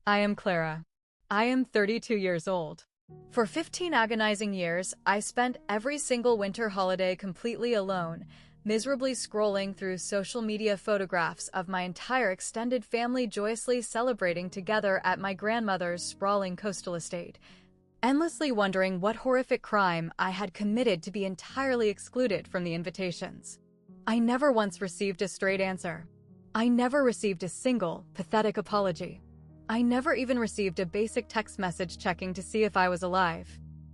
I am Clara. I am 32 years old. For 15 agonizing years, I spent every single winter holiday completely alone, miserably scrolling through social media photographs of my entire extended family joyously celebrating together at my grandmother's sprawling coastal estate, endlessly wondering what horrific crime I had committed to be entirely excluded from the invitations. I never once received a straight answer. I never received a single, pathetic apology. I never even received a basic text message checking to see if I was alive.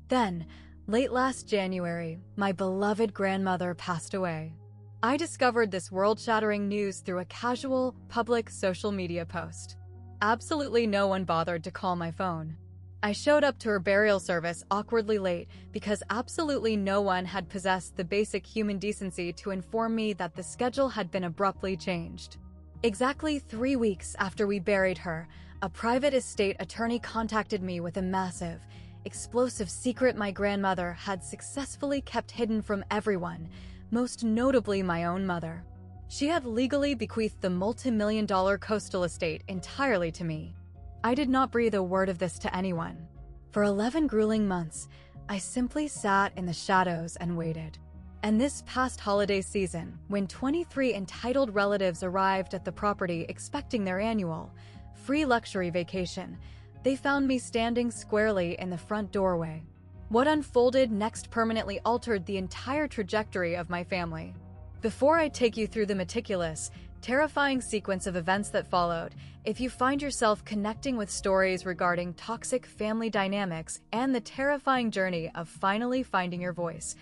Then, late last January, my beloved grandmother passed away. I discovered this world-shattering news through a casual, public social media post. Absolutely no one bothered to call my phone. I showed up to her burial service awkwardly late because absolutely no one had possessed the basic human decency to inform me that the schedule had been abruptly changed. Exactly 3 weeks after we buried her, a private estate attorney contacted me with a massive, explosive secret my grandmother had successfully kept hidden from everyone, most notably my own mother. She had legally bequeathed the multi-million-dollar coastal estate entirely to me. I did not breathe a word of this to anyone. For 11 grueling months, I simply sat in the shadows and waited. And this past holiday season, when 23 entitled relatives arrived at the property expecting their annual, free luxury vacation, they found me standing squarely in the front doorway. What unfolded next permanently altered the entire trajectory of my family. Before I take you through the meticulous, terrifying sequence of events that followed, if you find yourself connecting with stories regarding toxic family dynamics and the terrifying journey of finally finding your voice,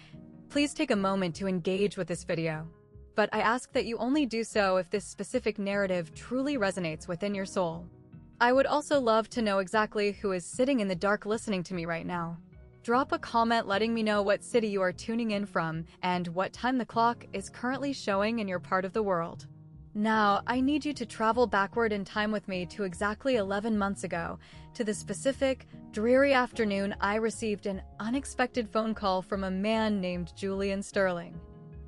please take a moment to engage with this video. But I ask that you only do so if this specific narrative truly resonates within your soul. I would also love to know exactly who is sitting in the dark listening to me right now. Drop a comment letting me know what city you are tuning in from and what time the clock is currently showing in your part of the world. Now, I need you to travel backward in time with me to exactly 11 months ago, to the specific, dreary afternoon I received an unexpected phone call from a man named Julian Sterling.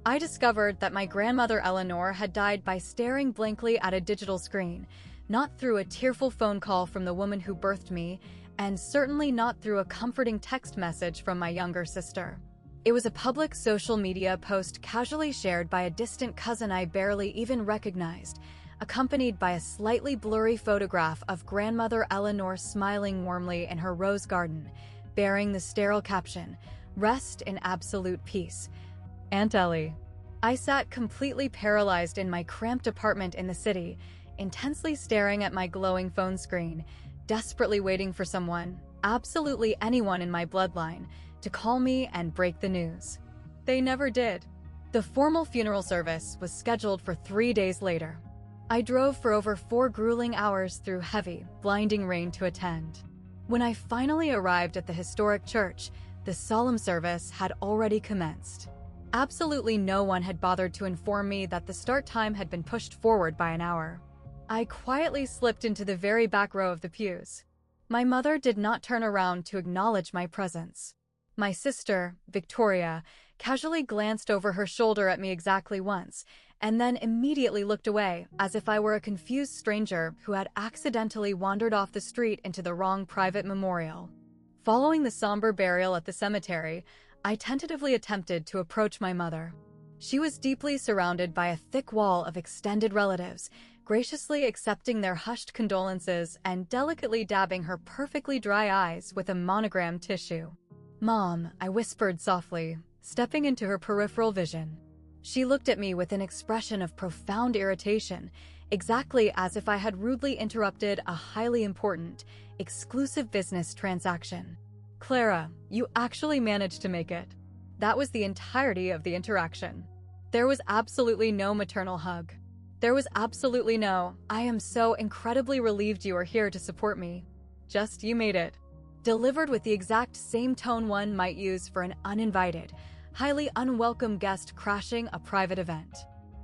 I discovered that my grandmother Eleanor had died by staring blankly at a digital screen, not through a tearful phone call from the woman who birthed me, and certainly not through a comforting text message from my younger sister. It was a public social media post casually shared by a distant cousin I barely even recognized, accompanied by a slightly blurry photograph of grandmother Eleanor smiling warmly in her rose garden, bearing the sterile caption, "Rest in absolute peace, Aunt Ellie." I sat completely paralyzed in my cramped apartment in the city, intensely staring at my glowing phone screen, desperately waiting for someone, absolutely anyone in my bloodline, to call me and break the news. They never did. The formal funeral service was scheduled for 3 days later. I drove for over 4 grueling hours through heavy, blinding rain to attend. When I finally arrived at the historic church, the solemn service had already commenced. Absolutely no one had bothered to inform me that the start time had been pushed forward by an hour. I quietly slipped into the very back row of the pews. My mother did not turn around to acknowledge my presence. My sister, Victoria, casually glanced over her shoulder at me exactly once, and then immediately looked away, as if I were a confused stranger who had accidentally wandered off the street into the wrong private memorial. Following the somber burial at the cemetery, I tentatively attempted to approach my mother. She was deeply surrounded by a thick wall of extended relatives, graciously accepting their hushed condolences and delicately dabbing her perfectly dry eyes with a monogrammed tissue. "Mom," I whispered softly, stepping into her peripheral vision. She looked at me with an expression of profound irritation, exactly as if I had rudely interrupted a highly important, exclusive business transaction. "Clara, you actually managed to make it." That was the entirety of the interaction. There was absolutely no maternal hug. There was absolutely no, "I am so incredibly relieved you are here to support me." Just, "You made it." Delivered with the exact same tone one might use for an uninvited, highly unwelcome guest crashing a private event.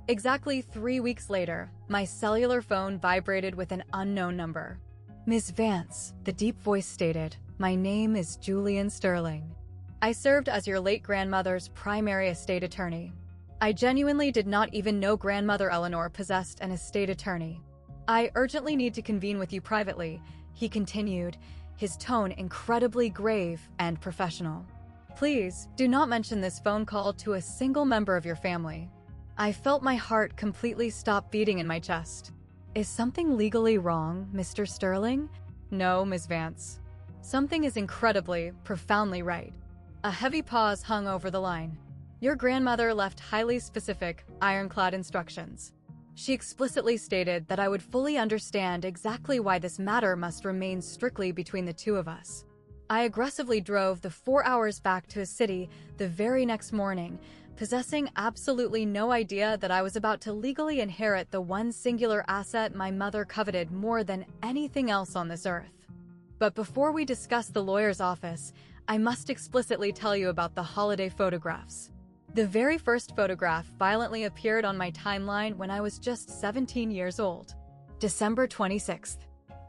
Exactly 3 weeks later, my cellular phone vibrated with an unknown number. "Ms. Vance," the deep voice stated, "my name is Julian Sterling. I served as your late grandmother's primary estate attorney." I genuinely did not even know grandmother Eleanor possessed an estate attorney. "I urgently need to convene with you privately. he continued, his tone incredibly grave and professional. "Please, do not mention this phone call to a single member of your family." I felt my heart completely stop beating in my chest. "Is something legally wrong, Mr. Sterling?" "No, Ms. Vance. Something is incredibly, profoundly right." A heavy pause hung over the line. "Your grandmother left highly specific, ironclad instructions. She explicitly stated that I would fully understand exactly why this matter must remain strictly between the two of us." I aggressively drove the 4 hours back to a city the very next morning, possessing absolutely no idea that I was about to legally inherit the one singular asset my mother coveted more than anything else on this earth. But before we discuss the lawyer's office, I must explicitly tell you about the holiday photographs. The very first photograph violently appeared on my timeline when I was just 17 years old. December 26th.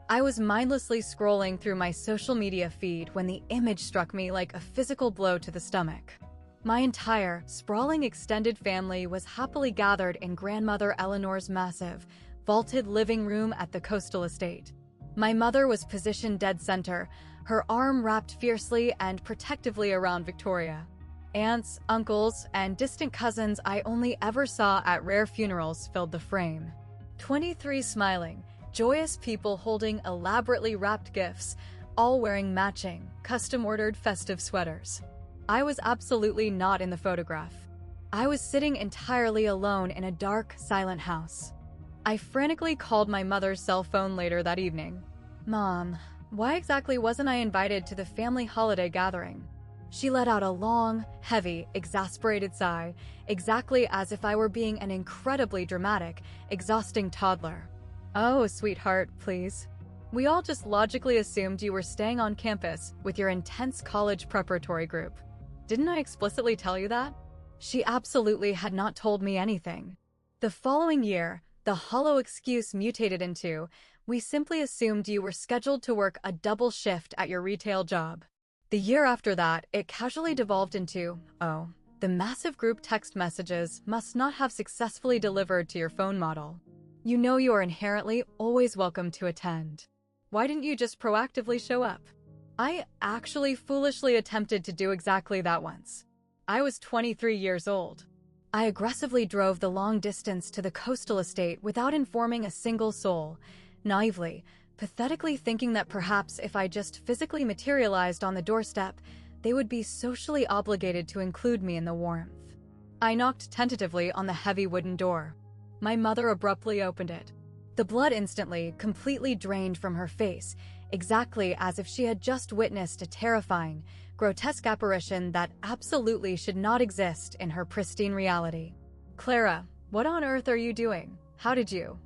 I was mindlessly scrolling through my social media feed when the image struck me like a physical blow to the stomach. My entire, sprawling extended family was happily gathered in grandmother Eleanor's massive, vaulted living room at the coastal estate. My mother was positioned dead center, her arm wrapped fiercely and protectively around Victoria. Aunts, uncles, and distant cousins I only ever saw at rare funerals filled the frame. 23 smiling, joyous people holding elaborately wrapped gifts, all wearing matching, custom-ordered festive sweaters. I was absolutely not in the photograph. I was sitting entirely alone in a dark, silent house. I frantically called my mother's cell phone later that evening. "Mom, why exactly wasn't I invited to the family holiday gathering?" She let out a long, heavy, exasperated sigh, exactly as if I were being an incredibly dramatic, exhausting toddler. "Oh, sweetheart, please. We all just logically assumed you were staying on campus with your intense college preparatory group. Didn't I explicitly tell you that?" She absolutely had not told me anything. The following year, the hollow excuse mutated into, "We simply assumed you were scheduled to work a double shift at your retail job." The year after that, it casually devolved into, "Oh, the massive group text messages must not have successfully delivered to your phone model. You know you are inherently always welcome to attend. Why didn't you just proactively show up?" I actually foolishly attempted to do exactly that once. I was 23 years old. I aggressively drove the long distance to the coastal estate without informing a single soul, naively, pathetically thinking that perhaps if I just physically materialized on the doorstep, they would be socially obligated to include me in the warmth. I knocked tentatively on the heavy wooden door. My mother abruptly opened it. The blood instantly, completely drained from her face, exactly as if she had just witnessed a terrifying, grotesque apparition that absolutely should not exist in her pristine reality. "Clara, what on earth are you doing? How did you?"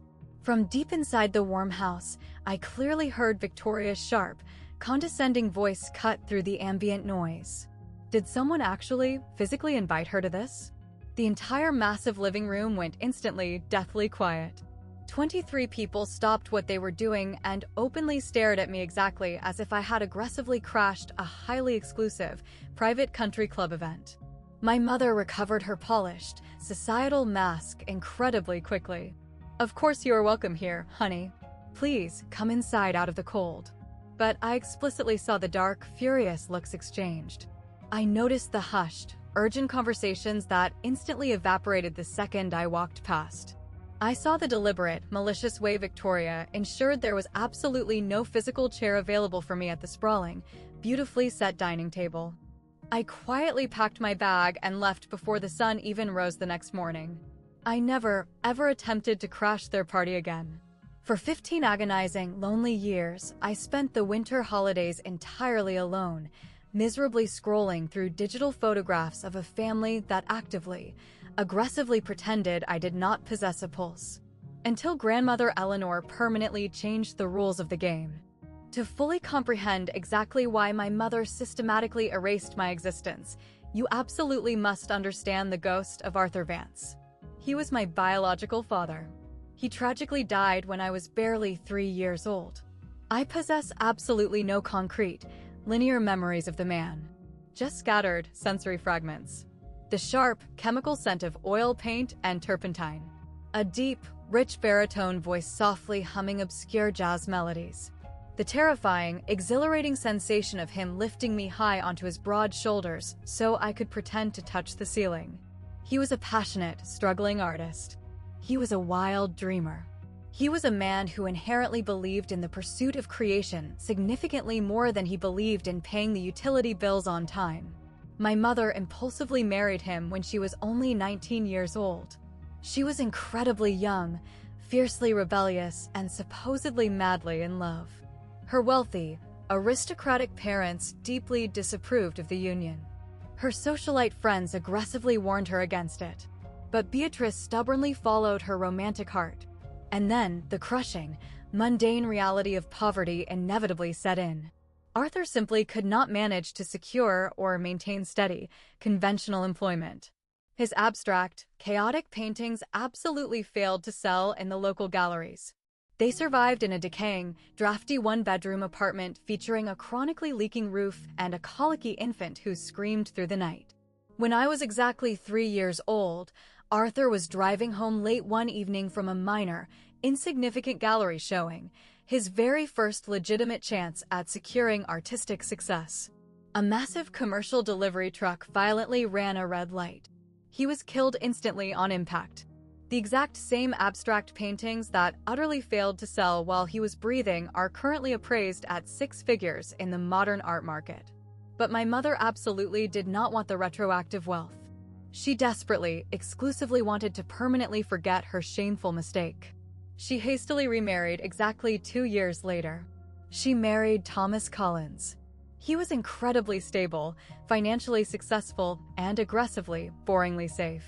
From deep inside the warm house, I clearly heard Victoria's sharp, condescending voice cut through the ambient noise. Did someone actually, physically invite her to this? The entire massive living room went instantly, deathly quiet. 23 people stopped what they were doing and openly stared at me exactly as if I had aggressively crashed a highly exclusive, private country club event. My mother recovered her polished, societal mask incredibly quickly. "Of course you are welcome here, honey. Please, come inside out of the cold." But I explicitly saw the dark, furious looks exchanged. I noticed the hushed, urgent conversations that instantly evaporated the second I walked past. I saw the deliberate, malicious way Victoria ensured there was absolutely no physical chair available for me at the sprawling, beautifully set dining table. I quietly packed my bag and left before the sun even rose the next morning. I never, ever attempted to crash their party again. For 15 agonizing, lonely years, I spent the winter holidays entirely alone, miserably scrolling through digital photographs of a family that actively, aggressively pretended I did not possess a pulse. Until grandmother Eleanor permanently changed the rules of the game. To fully comprehend exactly why my mother systematically erased my existence, you absolutely must understand the ghost of Arthur Vance. He was my biological father. He tragically died when I was barely 3 years old. I possess absolutely no concrete, linear memories of the man, just scattered sensory fragments. The sharp, chemical scent of oil paint and turpentine. A deep, rich baritone voice softly humming obscure jazz melodies. The terrifying, exhilarating sensation of him lifting me high onto his broad shoulders so I could pretend to touch the ceiling. He was a passionate, struggling artist. He was a wild dreamer. He was a man who inherently believed in the pursuit of creation significantly more than he believed in paying the utility bills on time. My mother impulsively married him when she was only 19 years old. She was incredibly young, fiercely rebellious, and supposedly madly in love. Her wealthy, aristocratic parents deeply disapproved of the union. Her socialite friends aggressively warned her against it. But Beatrice stubbornly followed her romantic heart. And then, the crushing, mundane reality of poverty inevitably set in. Arthur simply could not manage to secure or maintain steady, conventional employment. His abstract, chaotic paintings absolutely failed to sell in the local galleries. They survived in a decaying, drafty one-bedroom apartment featuring a chronically leaking roof and a colicky infant who screamed through the night. When I was exactly 3 years old, Arthur was driving home late one evening from a minor, insignificant gallery showing, his very first legitimate chance at securing artistic success. A massive commercial delivery truck violently ran a red light. He was killed instantly on impact. The exact same abstract paintings that utterly failed to sell while he was breathing are currently appraised at 6 figures in the modern art market. But my mother absolutely did not want the retroactive wealth. She desperately, exclusively wanted to permanently forget her shameful mistake. She hastily remarried exactly 2 years later. She married Thomas Collins. He was incredibly stable, financially successful, and aggressively, boringly safe.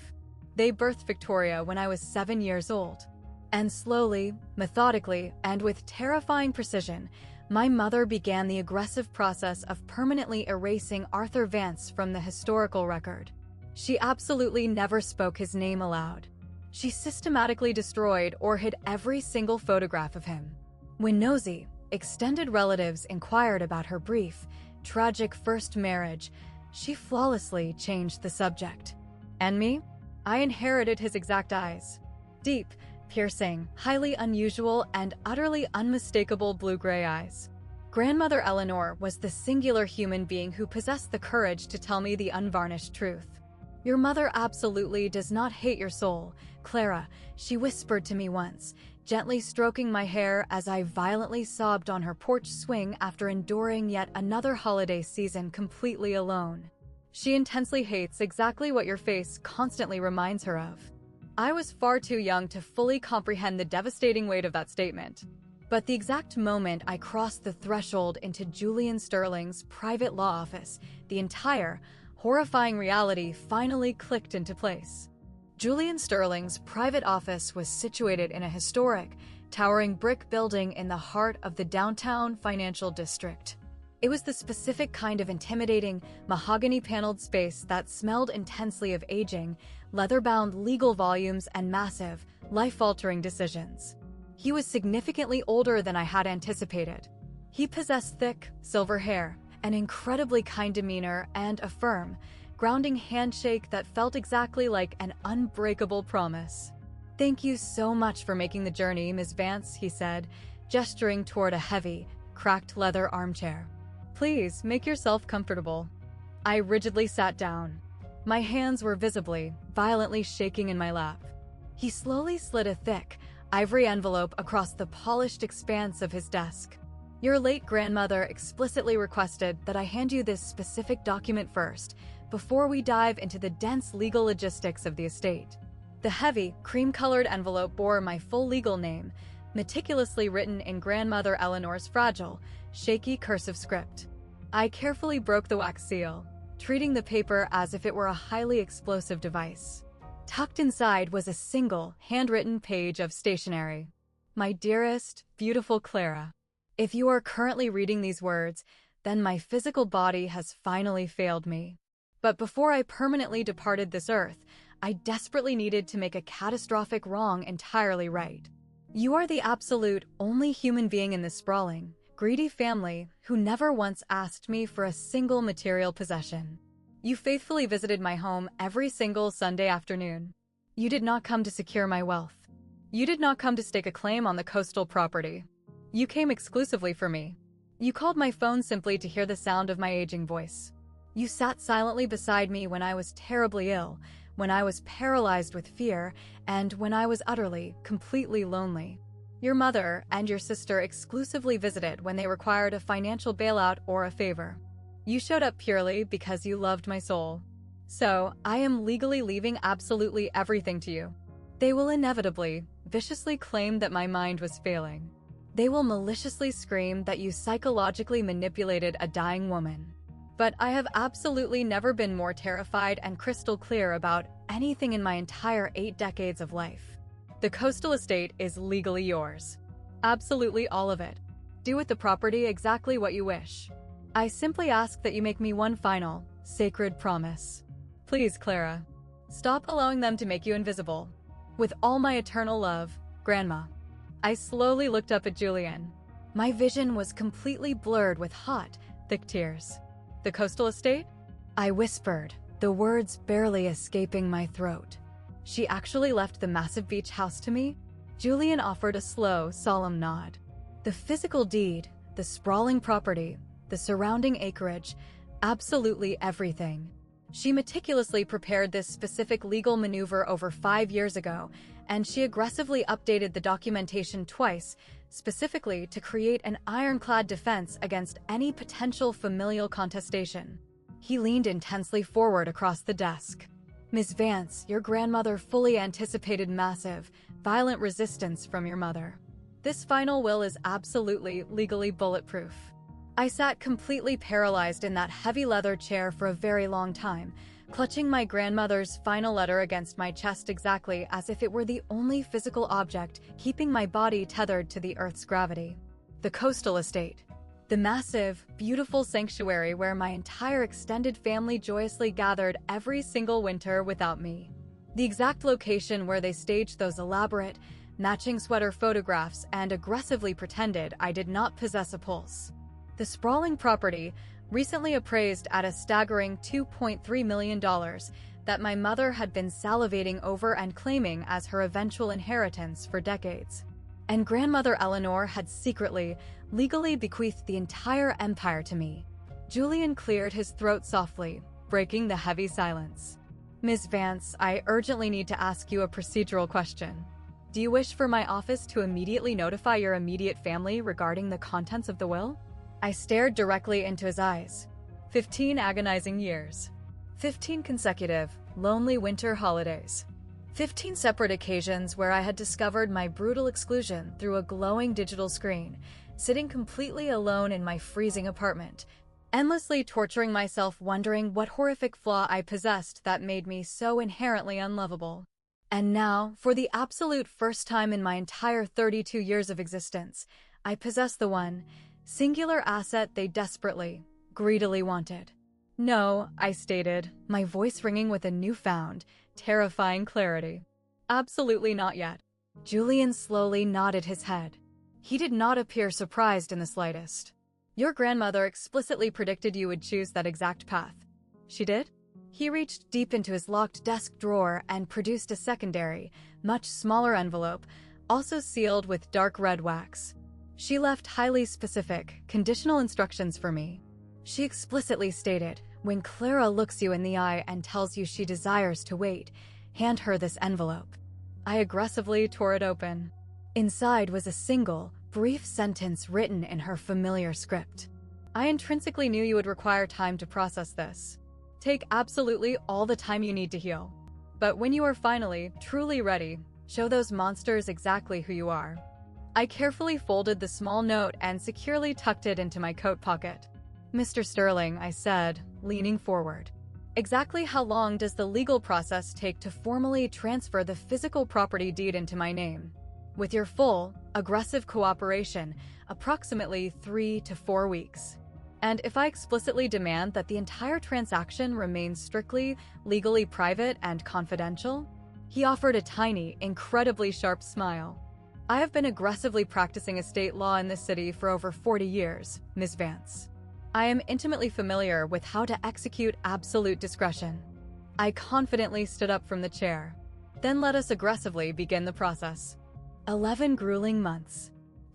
They birthed Victoria when I was 7 years old. And slowly, methodically, and with terrifying precision, my mother began the aggressive process of permanently erasing Arthur Vance from the historical record. She absolutely never spoke his name aloud. She systematically destroyed or hid every single photograph of him. When nosy, extended relatives inquired about her brief, tragic first marriage, she flawlessly changed the subject. And me? I inherited his exact eyes. Deep, piercing, highly unusual, and utterly unmistakable blue-gray eyes. Grandmother Eleanor was the singular human being who possessed the courage to tell me the unvarnished truth. "Your mother absolutely does not hate your soul, Clara," she whispered to me once, gently stroking my hair as I violently sobbed on her porch swing after enduring yet another holiday season completely alone. "She intensely hates exactly what your face constantly reminds her of." I was far too young to fully comprehend the devastating weight of that statement. But the exact moment I crossed the threshold into Julian Sterling's private law office, the entire, horrifying reality finally clicked into place. Julian Sterling's private office was situated in a historic, towering brick building in the heart of the downtown financial district. It was the specific kind of intimidating, mahogany-paneled space that smelled intensely of aging, leather-bound legal volumes, and massive, life-altering decisions. He was significantly older than I had anticipated. He possessed thick, silver hair, an incredibly kind demeanor, and a firm, grounding handshake that felt exactly like an unbreakable promise. "Thank you so much for making the journey, Ms. Vance," he said, gesturing toward a heavy, cracked leather armchair. "Please, make yourself comfortable." I rigidly sat down. My hands were visibly, violently shaking in my lap. He slowly slid a thick, ivory envelope across the polished expanse of his desk. "Your late grandmother explicitly requested that I hand you this specific document first, before we dive into the dense legal logistics of the estate." The heavy, cream-colored envelope bore my full legal name, meticulously written in Grandmother Eleanor's fragile, shaky cursive script. I carefully broke the wax seal, treating the paper as if it were a highly explosive device. Tucked inside was a single, handwritten page of stationery. "My dearest, beautiful Clara, if you are currently reading these words, then my physical body has finally failed me. But before I permanently departed this earth, I desperately needed to make a catastrophic wrong entirely right. You are the absolute only human being in this sprawling, greedy family who never once asked me for a single material possession. You faithfully visited my home every single Sunday afternoon. You did not come to secure my wealth. You did not come to stake a claim on the coastal property. You came exclusively for me. You called my phone simply to hear the sound of my aging voice. You sat silently beside me when I was terribly ill, when I was paralyzed with fear, and when I was utterly, completely lonely. Your mother and your sister exclusively visited when they required a financial bailout or a favor. You showed up purely because you loved my soul. So, I am legally leaving absolutely everything to you. They will inevitably, viciously claim that my mind was failing. They will maliciously scream that you psychologically manipulated a dying woman. But I have absolutely never been more terrified and crystal clear about anything in my entire 8 decades of life. The coastal estate is legally yours. Absolutely all of it. Do with the property exactly what you wish. I simply ask that you make me one final, sacred promise. Please, Clara. Stop allowing them to make you invisible. With all my eternal love, Grandma. I slowly looked up at Julian. My vision was completely blurred with hot, thick tears. The coastal estate? I whispered, the words barely escaping my throat. She actually left the massive beach house to me? Julian offered a slow, solemn nod. The physical deed, the sprawling property, the surrounding acreage, absolutely everything. She meticulously prepared this specific legal maneuver over 5 years ago, and she aggressively updated the documentation twice, specifically to create an ironclad defense against any potential familial contestation. He leaned intensely forward across the desk. Miss Vance, your grandmother fully anticipated massive, violent resistance from your mother. This final will is absolutely legally bulletproof. I sat completely paralyzed in that heavy leather chair for a very long time, clutching my grandmother's final letter against my chest exactly as if it were the only physical object keeping my body tethered to the Earth's gravity. The coastal estate. The massive, beautiful sanctuary where my entire extended family joyously gathered every single winter without me. The exact location where they staged those elaborate, matching sweater photographs and aggressively pretended I did not possess a pulse. The sprawling property, recently appraised at a staggering $2.3 million, that my mother had been salivating over and claiming as her eventual inheritance for decades. And grandmother Eleanor had secretly, legally bequeathed the entire empire to me. Julian cleared his throat softly, breaking the heavy silence. Ms. Vance, I urgently need to ask you a procedural question. Do you wish for my office to immediately notify your immediate family regarding the contents of the will? I stared directly into his eyes. 15 agonizing years. 15 consecutive, lonely winter holidays. 15 separate occasions where I had discovered my brutal exclusion through a glowing digital screen, sitting completely alone in my freezing apartment, endlessly torturing myself wondering what horrific flaw I possessed that made me so inherently unlovable. And now, for the absolute first time in my entire 32 years of existence, I possess the one, singular asset they desperately, greedily wanted. No, I stated, my voice ringing with a newfound, terrifying clarity. Absolutely not yet. Julian slowly nodded his head. He did not appear surprised in the slightest. Your grandmother explicitly predicted you would choose that exact path. She did? He reached deep into his locked desk drawer and produced a secondary, much smaller envelope, also sealed with dark red wax. She left highly specific, conditional instructions for me. She explicitly stated, when Clara looks you in the eye and tells you she desires to wait, hand her this envelope. I aggressively tore it open. Inside was a single, brief sentence written in her familiar script. I intrinsically knew you would require time to process this. Take absolutely all the time you need to heal. But when you are finally, truly ready, show those monsters exactly who you are. I carefully folded the small note and securely tucked it into my coat pocket. Mr. Sterling, I said, leaning forward. Exactly how long does the legal process take to formally transfer the physical property deed into my name? With your full, aggressive cooperation, approximately 3 to 4 weeks. And if I explicitly demand that the entire transaction remains strictly, legally private and confidential? He offered a tiny, incredibly sharp smile. I have been aggressively practicing estate law in this city for over 40 years, Ms. Vance. I am intimately familiar with how to execute absolute discretion. I confidently stood up from the chair. Then let us aggressively begin the process. 11 grueling months.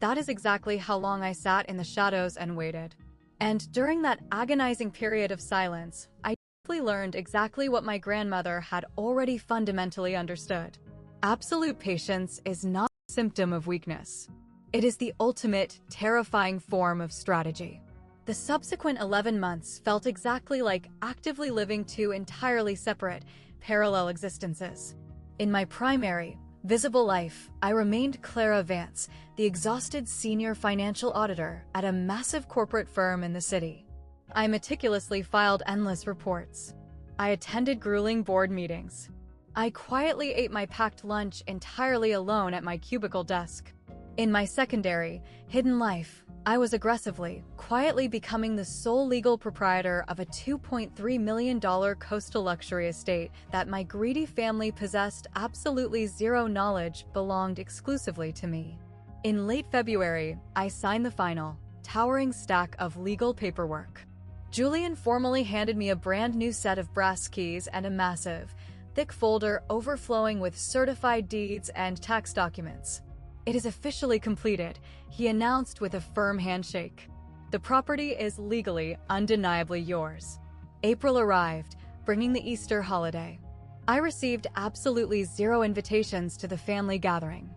That is exactly how long I sat in the shadows and waited. And during that agonizing period of silence, I quickly learned exactly what my grandmother had already fundamentally understood. Absolute patience is not a symptom of weakness. It is the ultimate, terrifying form of strategy. The subsequent 11 months felt exactly like actively living two entirely separate, parallel existences. In my primary, visible life, I remained Clara Vance, the exhausted senior financial auditor at a massive corporate firm in the city. I meticulously filed endless reports. I attended grueling board meetings. I quietly ate my packed lunch entirely alone at my cubicle desk. In my secondary, hidden life, I was aggressively, quietly becoming the sole legal proprietor of a $2.3 million coastal luxury estate that my greedy family possessed absolutely zero knowledge belonged exclusively to me. In late February, I signed the final, towering stack of legal paperwork. Julian formally handed me a brand new set of brass keys and a massive, thick folder overflowing with certified deeds and tax documents. "It is officially completed," he announced with a firm handshake. "The property is legally, undeniably yours." April arrived, bringing the Easter holiday. I received absolutely zero invitations to the family gathering.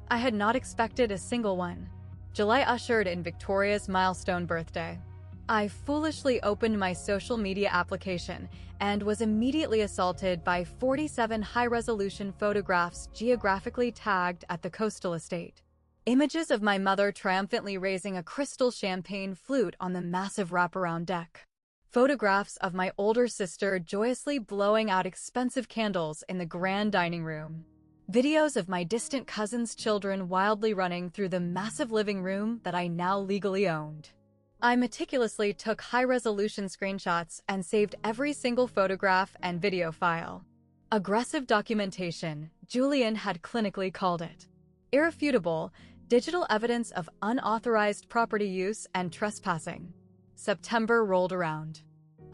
I had not expected a single one. July ushered in Victoria's milestone birthday. I foolishly opened my social media application and was immediately assaulted by 47 high-resolution photographs geographically tagged at the coastal estate. Images of my mother triumphantly raising a crystal champagne flute on the massive wraparound deck. Photographs of my older sister joyously blowing out expensive candles in the grand dining room. Videos of my distant cousin's children wildly running through the massive living room that I now legally owned. I meticulously took high-resolution screenshots and saved every single photograph and video file. Aggressive documentation, Julian had clinically called it. Irrefutable, digital evidence of unauthorized property use and trespassing. September rolled around.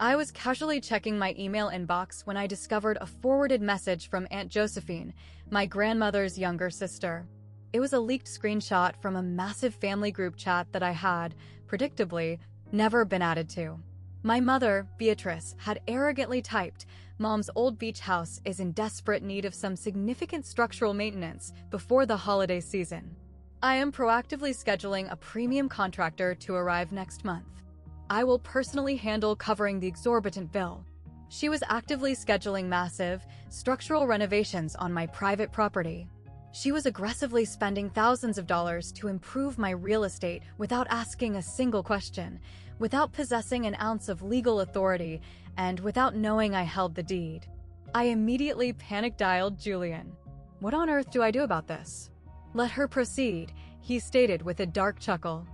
I was casually checking my email inbox when I discovered a forwarded message from Aunt Josephine, my grandmother's younger sister. It was a leaked screenshot from a massive family group chat that I had, predictably, never been added to. My mother, Beatrice, had arrogantly typed, "Mom's old beach house is in desperate need of some significant structural maintenance before the holiday season. I am proactively scheduling a premium contractor to arrive next month. I will personally handle covering the exorbitant bill." She was actively scheduling massive, structural renovations on my private property. She was aggressively spending thousands of dollars to improve my real estate without asking a single question, without possessing an ounce of legal authority, and without knowing I held the deed. I immediately panic-dialed Julian. "What on earth do I do about this?" "Let her proceed," he stated with a dark chuckle.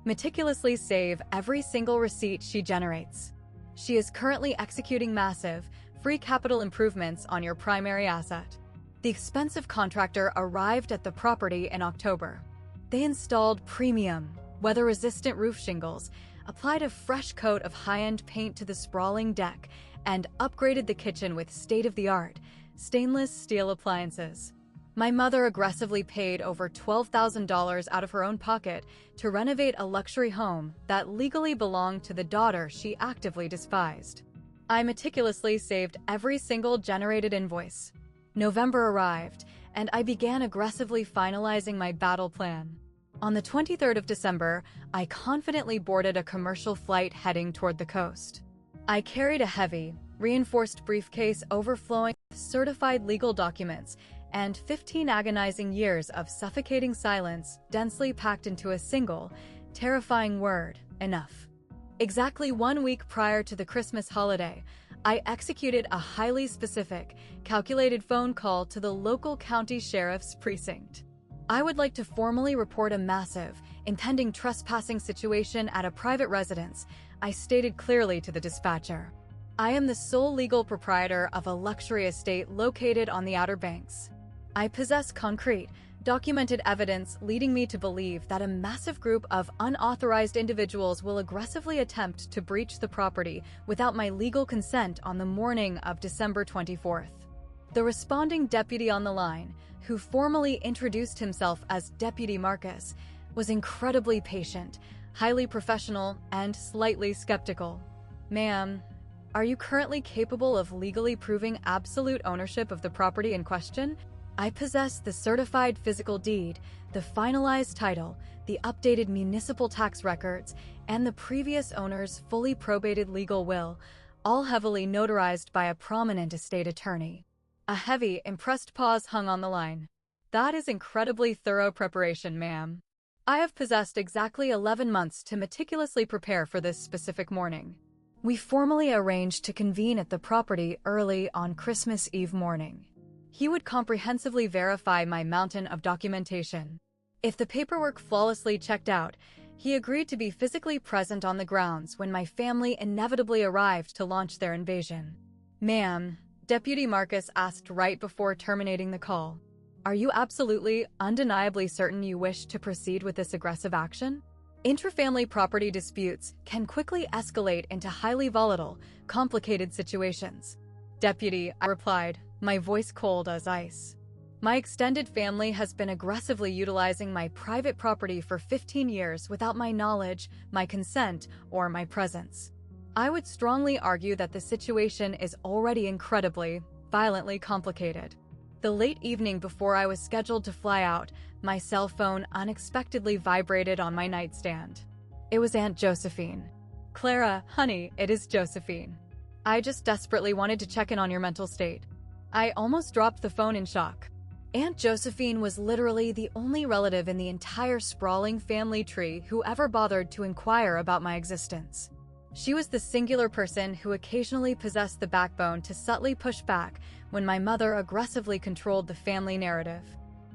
"Meticulously save every single receipt she generates. She is currently executing massive, free capital improvements on your primary asset." The expensive contractor arrived at the property in October. They installed premium, weather-resistant roof shingles, applied a fresh coat of high-end paint to the sprawling deck, and upgraded the kitchen with state-of-the-art, stainless steel appliances. My mother aggressively paid over $12,000 out of her own pocket to renovate a luxury home that legally belonged to the daughter she actively despised. I meticulously saved every single generated invoice. November arrived, and I began aggressively finalizing my battle plan. On the 23rd of December, I confidently boarded a commercial flight heading toward the coast. I carried a heavy, reinforced briefcase overflowing with certified legal documents and 15 agonizing years of suffocating silence densely packed into a single, terrifying word: enough. Exactly 1 week prior to the Christmas holiday, I executed a highly specific, calculated phone call to the local county sheriff's precinct. I would like to formally report a massive, impending trespassing situation at a private residence, I stated clearly to the dispatcher. I am the sole legal proprietor of a luxury estate located on the Outer Banks. I possess concrete, documented evidence leading me to believe that a massive group of unauthorized individuals will aggressively attempt to breach the property without my legal consent on the morning of December 24th. The responding deputy on the line, who formally introduced himself as Deputy Marcus, was incredibly patient, highly professional, and slightly skeptical. Ma'am, are you currently capable of legally proving absolute ownership of the property in question? I possess the certified physical deed, the finalized title, the updated municipal tax records, and the previous owner's fully probated legal will, all heavily notarized by a prominent estate attorney. A heavy, impressed pause hung on the line. That is incredibly thorough preparation, ma'am. I have possessed exactly 11 months to meticulously prepare for this specific morning. We formally arranged to convene at the property early on Christmas Eve morning. He would comprehensively verify my mountain of documentation. If the paperwork flawlessly checked out, he agreed to be physically present on the grounds when my family inevitably arrived to launch their invasion. Ma'am, Deputy Marcus asked right before terminating the call, are you absolutely, undeniably certain you wish to proceed with this aggressive action? Intrafamily property disputes can quickly escalate into highly volatile, complicated situations. Deputy, I replied, my voice cold as ice. My extended family has been aggressively utilizing my private property for 15 years without my knowledge, my consent, or my presence. I would strongly argue that the situation is already incredibly, violently complicated. The late evening before I was scheduled to fly out, my cell phone unexpectedly vibrated on my nightstand. It was Aunt Josephine. Clara, honey, it is Josephine. I just desperately wanted to check in on your mental state. I almost dropped the phone in shock. Aunt Josephine was literally the only relative in the entire sprawling family tree who ever bothered to inquire about my existence. She was the singular person who occasionally possessed the backbone to subtly push back when my mother aggressively controlled the family narrative.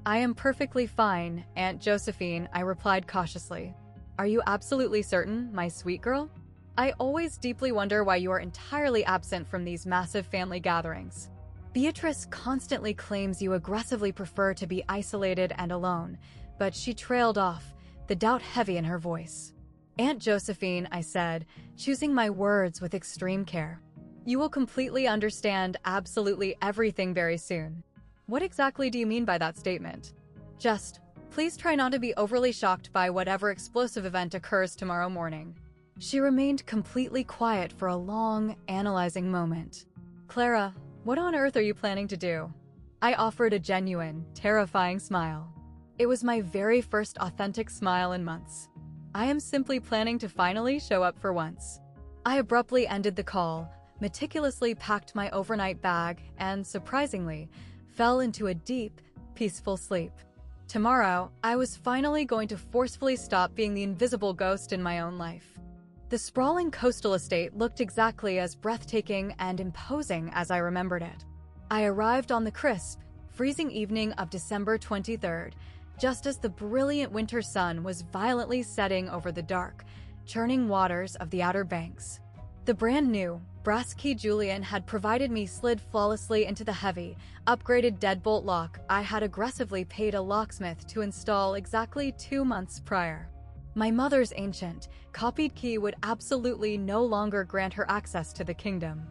I am perfectly fine, Aunt Josephine, I replied cautiously. Are you absolutely certain, my sweet girl? I always deeply wonder why you are entirely absent from these massive family gatherings. Beatrice constantly claims you aggressively prefer to be isolated and alone, but she trailed off, the doubt heavy in her voice. Aunt Josephine, I said, choosing my words with extreme care. You will completely understand absolutely everything very soon. What exactly do you mean by that statement? Just, please try not to be overly shocked by whatever explosive event occurs tomorrow morning. She remained completely quiet for a long, analyzing moment. Clara, what on earth are you planning to do? I offered a genuine, terrifying smile. It was my very first authentic smile in months. I am simply planning to finally show up for once. I abruptly ended the call, meticulously packed my overnight bag, and, surprisingly, fell into a deep, peaceful sleep. Tomorrow, I was finally going to forcefully stop being the invisible ghost in my own life. The sprawling coastal estate looked exactly as breathtaking and imposing as I remembered it. I arrived on the crisp, freezing evening of December 23rd, just as the brilliant winter sun was violently setting over the dark, churning waters of the Outer Banks. The brand-new, brass-key Julian had provided me slid flawlessly into the heavy, upgraded deadbolt lock I had aggressively paid a locksmith to install exactly 2 months prior. My mother's ancient, copied key would absolutely no longer grant her access to the kingdom.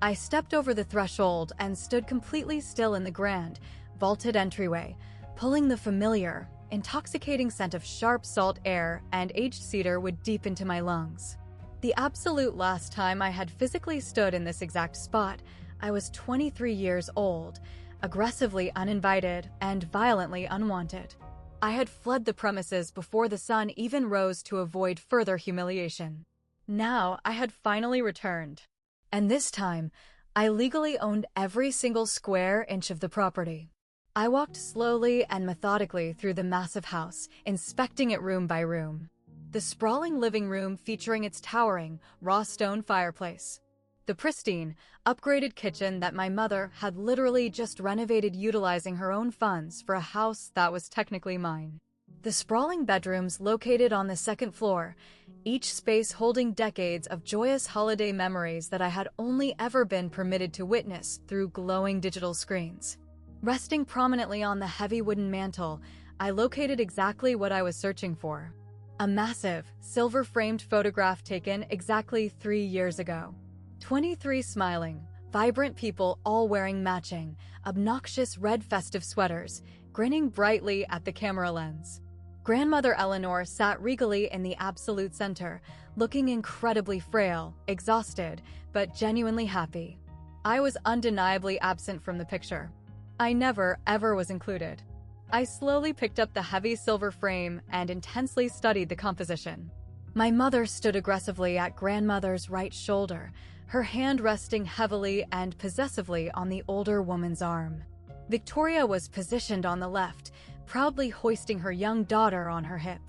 I stepped over the threshold and stood completely still in the grand, vaulted entryway, pulling the familiar, intoxicating scent of sharp salt air and aged cedar wood deep into my lungs. The absolute last time I had physically stood in this exact spot, I was 23 years old, aggressively uninvited and violently unwanted. I had fled the premises before the sun even rose to avoid further humiliation. Now I had finally returned. And this time, I legally owned every single square inch of the property. I walked slowly and methodically through the massive house, inspecting it room by room. The sprawling living room featuring its towering, raw stone fireplace. The pristine, upgraded kitchen that my mother had literally just renovated utilizing her own funds for a house that was technically mine. The sprawling bedrooms located on the second floor, each space holding decades of joyous holiday memories that I had only ever been permitted to witness through glowing digital screens. Resting prominently on the heavy wooden mantel, I located exactly what I was searching for. A massive, silver-framed photograph taken exactly 3 years ago. 23 smiling, vibrant people all wearing matching, obnoxious red festive sweaters, grinning brightly at the camera lens. Grandmother Eleanor sat regally in the absolute center, looking incredibly frail, exhausted, but genuinely happy. I was undeniably absent from the picture. I never, ever was included. I slowly picked up the heavy silver frame and intensely studied the composition. My mother stood aggressively at grandmother's right shoulder, her hand resting heavily and possessively on the older woman's arm. Victoria was positioned on the left, proudly hoisting her young daughter on her hip.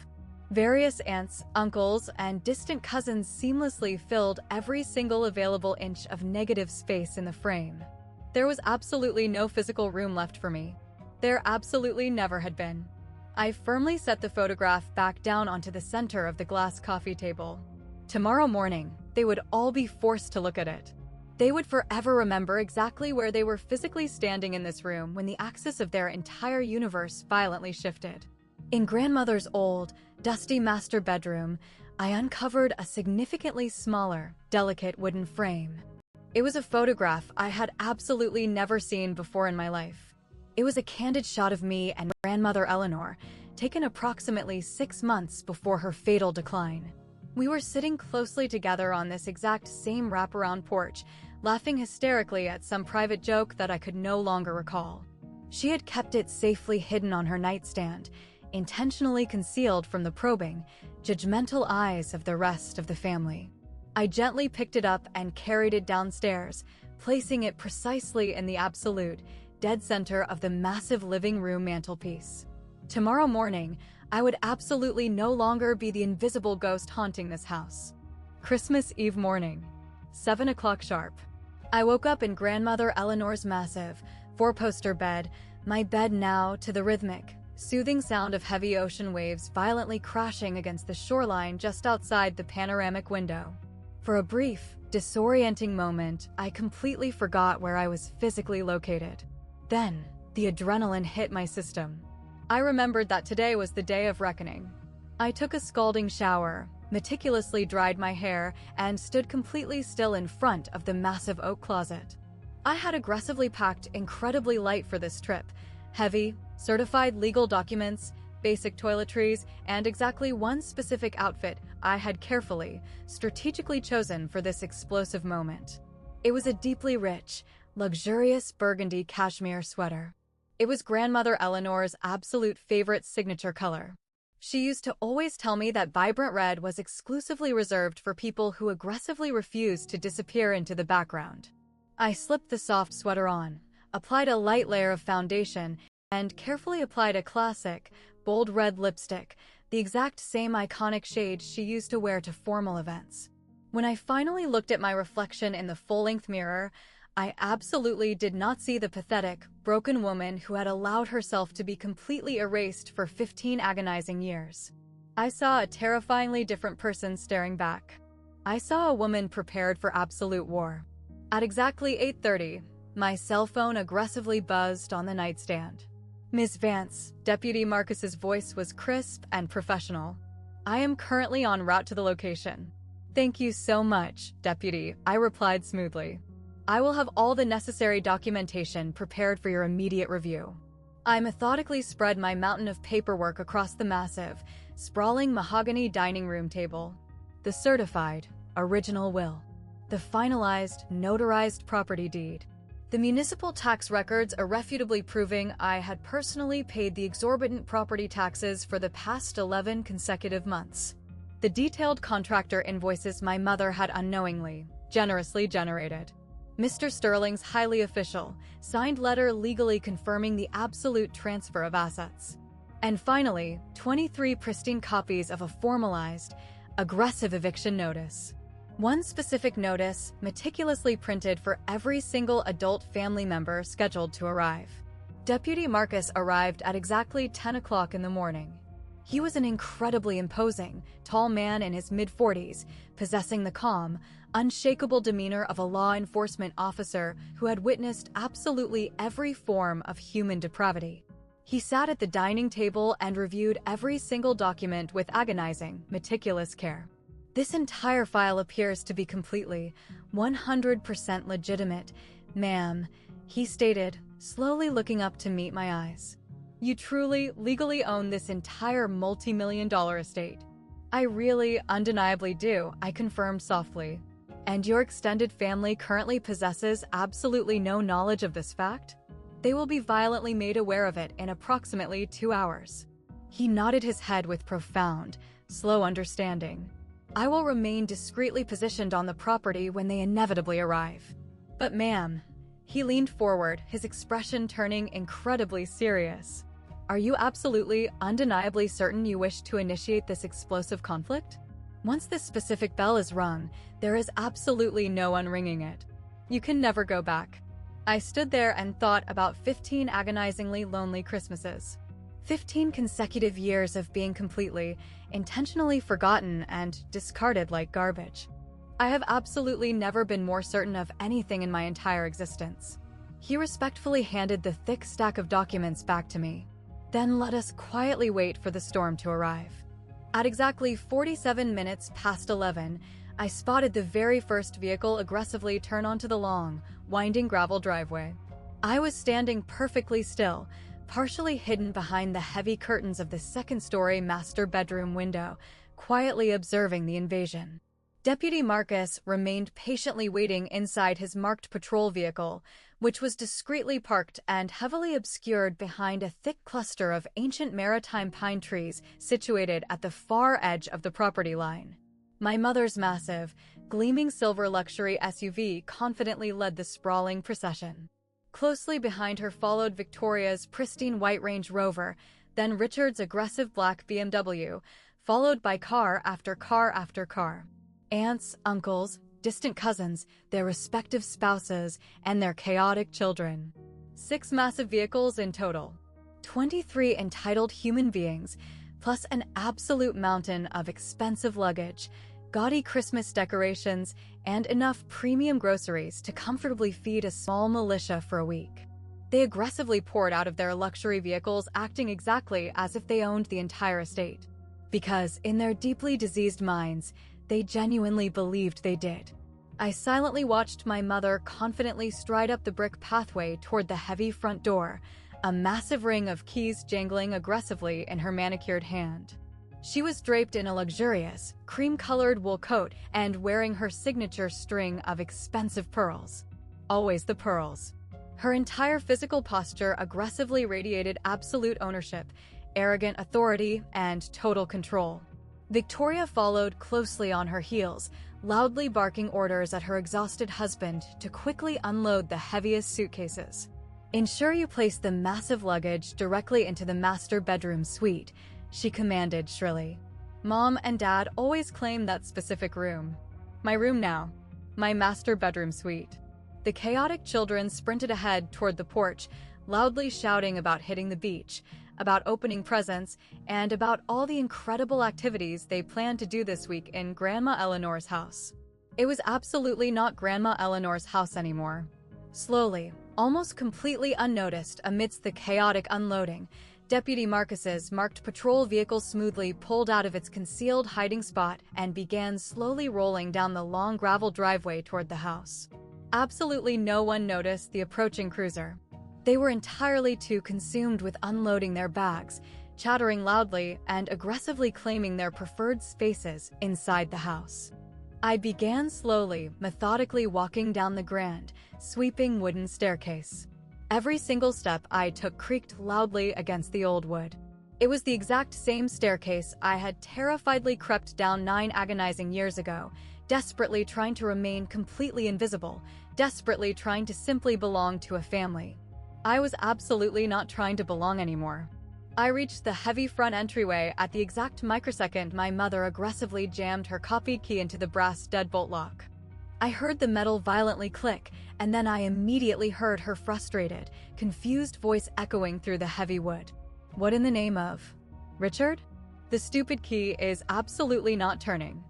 Various aunts, uncles, and distant cousins seamlessly filled every single available inch of negative space in the frame. There was absolutely no physical room left for me. There absolutely never had been. I firmly set the photograph back down onto the center of the glass coffee table. Tomorrow morning, they would all be forced to look at it. They would forever remember exactly where they were physically standing in this room when the axis of their entire universe violently shifted. In grandmother's old, dusty master bedroom, I uncovered a significantly smaller, delicate wooden frame. It was a photograph I had absolutely never seen before in my life. It was a candid shot of me and grandmother Eleanor, taken approximately 6 months before her fatal decline. We were sitting closely together on this exact same wraparound porch, laughing hysterically at some private joke that I could no longer recall. She had kept it safely hidden on her nightstand, intentionally concealed from the probing, judgmental eyes of the rest of the family. I gently picked it up and carried it downstairs, placing it precisely in the absolute, dead center of the massive living room mantelpiece. Tomorrow morning, I would absolutely no longer be the invisible ghost haunting this house. Christmas Eve morning, 7 o'clock sharp. I woke up in grandmother Eleanor's massive, 4-poster bed, my bed now to the rhythmic, soothing sound of heavy ocean waves violently crashing against the shoreline just outside the panoramic window. For a brief, disorienting moment, I completely forgot where I was physically located. Then, the adrenaline hit my system. I remembered that today was the day of reckoning. I took a scalding shower, meticulously dried my hair, and stood completely still in front of the massive oak closet. I had aggressively packed incredibly light for this trip. Heavy, certified legal documents, basic toiletries, and exactly one specific outfit I had carefully, strategically chosen for this explosive moment. It was a deeply rich, luxurious burgundy cashmere sweater. It was grandmother Eleanor's absolute favorite signature color. She used to always tell me that vibrant red was exclusively reserved for people who aggressively refused to disappear into the background. I slipped the soft sweater on, applied a light layer of foundation, and carefully applied a classic, bold red lipstick, the exact same iconic shade she used to wear to formal events. When I finally looked at my reflection in the full-length mirror, I absolutely did not see the pathetic, broken woman who had allowed herself to be completely erased for 15 agonizing years. I saw a terrifyingly different person staring back. I saw a woman prepared for absolute war. At exactly 8:30, my cell phone aggressively buzzed on the nightstand. Ms. Vance, Deputy Marcus's voice was crisp and professional. I am currently en route to the location. Thank you so much, Deputy, I replied smoothly. I will have all the necessary documentation prepared for your immediate review. I methodically spread my mountain of paperwork across the massive, sprawling mahogany dining room table. The certified, original will. The finalized, notarized property deed. The municipal tax records irrefutably proving I had personally paid the exorbitant property taxes for the past 11 consecutive months. The detailed contractor invoices my mother had unknowingly, generously generated. Mr. Sterling's highly official, signed letter legally confirming the absolute transfer of assets. And finally, 23 pristine copies of a formalized, aggressive eviction notice. One specific notice, meticulously printed for every single adult family member scheduled to arrive. Deputy Marcus arrived at exactly 10 o'clock in the morning. He was an incredibly imposing, tall man in his mid-40s, possessing the calm, unshakable demeanor of a law enforcement officer who had witnessed absolutely every form of human depravity. He sat at the dining table and reviewed every single document with agonizing, meticulous care. This entire file appears to be completely, 100% legitimate, ma'am, he stated, slowly looking up to meet my eyes. You truly, legally own this entire multi-million-dollar estate. I really, undeniably do, I confirmed softly. And your extended family currently possesses absolutely no knowledge of this fact? They will be violently made aware of it in approximately 2 hours. He nodded his head with profound, slow understanding. I will remain discreetly positioned on the property when they inevitably arrive. But ma'am, he leaned forward, his expression turning incredibly serious. Are you absolutely, undeniably certain you wish to initiate this explosive conflict? Once this specific bell is rung, there is absolutely no unringing it. You can never go back. I stood there and thought about 15 agonizingly lonely Christmases. 15 consecutive years of being completely, intentionally forgotten and discarded like garbage. I have absolutely never been more certain of anything in my entire existence. He respectfully handed the thick stack of documents back to me. Then let us quietly wait for the storm to arrive. At exactly 47 minutes past 11, I spotted the very first vehicle aggressively turn onto the long, winding gravel driveway. I was standing perfectly still, partially hidden behind the heavy curtains of the second-story master bedroom window, quietly observing the invasion. Deputy Marcus remained patiently waiting inside his marked patrol vehicle, which was discreetly parked and heavily obscured behind a thick cluster of ancient maritime pine trees situated at the far edge of the property line. My mother's massive, gleaming silver luxury SUV confidently led the sprawling procession. Closely behind her followed Victoria's pristine white Range Rover, then Richard's aggressive black BMW, followed by car after car after car. Aunts, uncles, distant cousins, their respective spouses, and their chaotic children. 6 massive vehicles in total. 23 entitled human beings, plus an absolute mountain of expensive luggage, gaudy Christmas decorations, and enough premium groceries to comfortably feed a small militia for a week. They aggressively poured out of their luxury vehicles, acting exactly as if they owned the entire estate. Because, in their deeply diseased minds, they genuinely believed they did. I silently watched my mother confidently stride up the brick pathway toward the heavy front door, a massive ring of keys jangling aggressively in her manicured hand. She was draped in a luxurious, cream-colored wool coat and wearing her signature string of expensive pearls. Always the pearls. Her entire physical posture aggressively radiated absolute ownership, arrogant authority, and total control. Victoria followed closely on her heels, loudly barking orders at her exhausted husband to quickly unload the heaviest suitcases. Ensure you place the massive luggage directly into the master bedroom suite, she commanded shrilly. Mom and Dad always claim that specific room. My room now. My master bedroom suite. The chaotic children sprinted ahead toward the porch, loudly shouting about hitting the beach, about opening presents, and about all the incredible activities they planned to do this week in Grandma Eleanor's house. It was absolutely not Grandma Eleanor's house anymore. Slowly, almost completely unnoticed amidst the chaotic unloading, Deputy Marcus's marked patrol vehicle smoothly pulled out of its concealed hiding spot and began slowly rolling down the long gravel driveway toward the house. Absolutely no one noticed the approaching cruiser. They were entirely too consumed with unloading their bags, chattering loudly, and aggressively claiming their preferred spaces inside the house. I began slowly, methodically walking down the grand, sweeping wooden staircase. Every single step I took creaked loudly against the old wood. It was the exact same staircase I had terrifiedly crept down 9 agonizing years ago, desperately trying to remain completely invisible, desperately trying to simply belong to a family. I was absolutely not trying to belong anymore. I reached the heavy front entryway at the exact microsecond my mother aggressively jammed her copied key into the brass deadbolt lock. I heard the metal violently click, and then I immediately heard her frustrated, confused voice echoing through the heavy wood. What in the name of? Richard? The stupid key is absolutely not turning.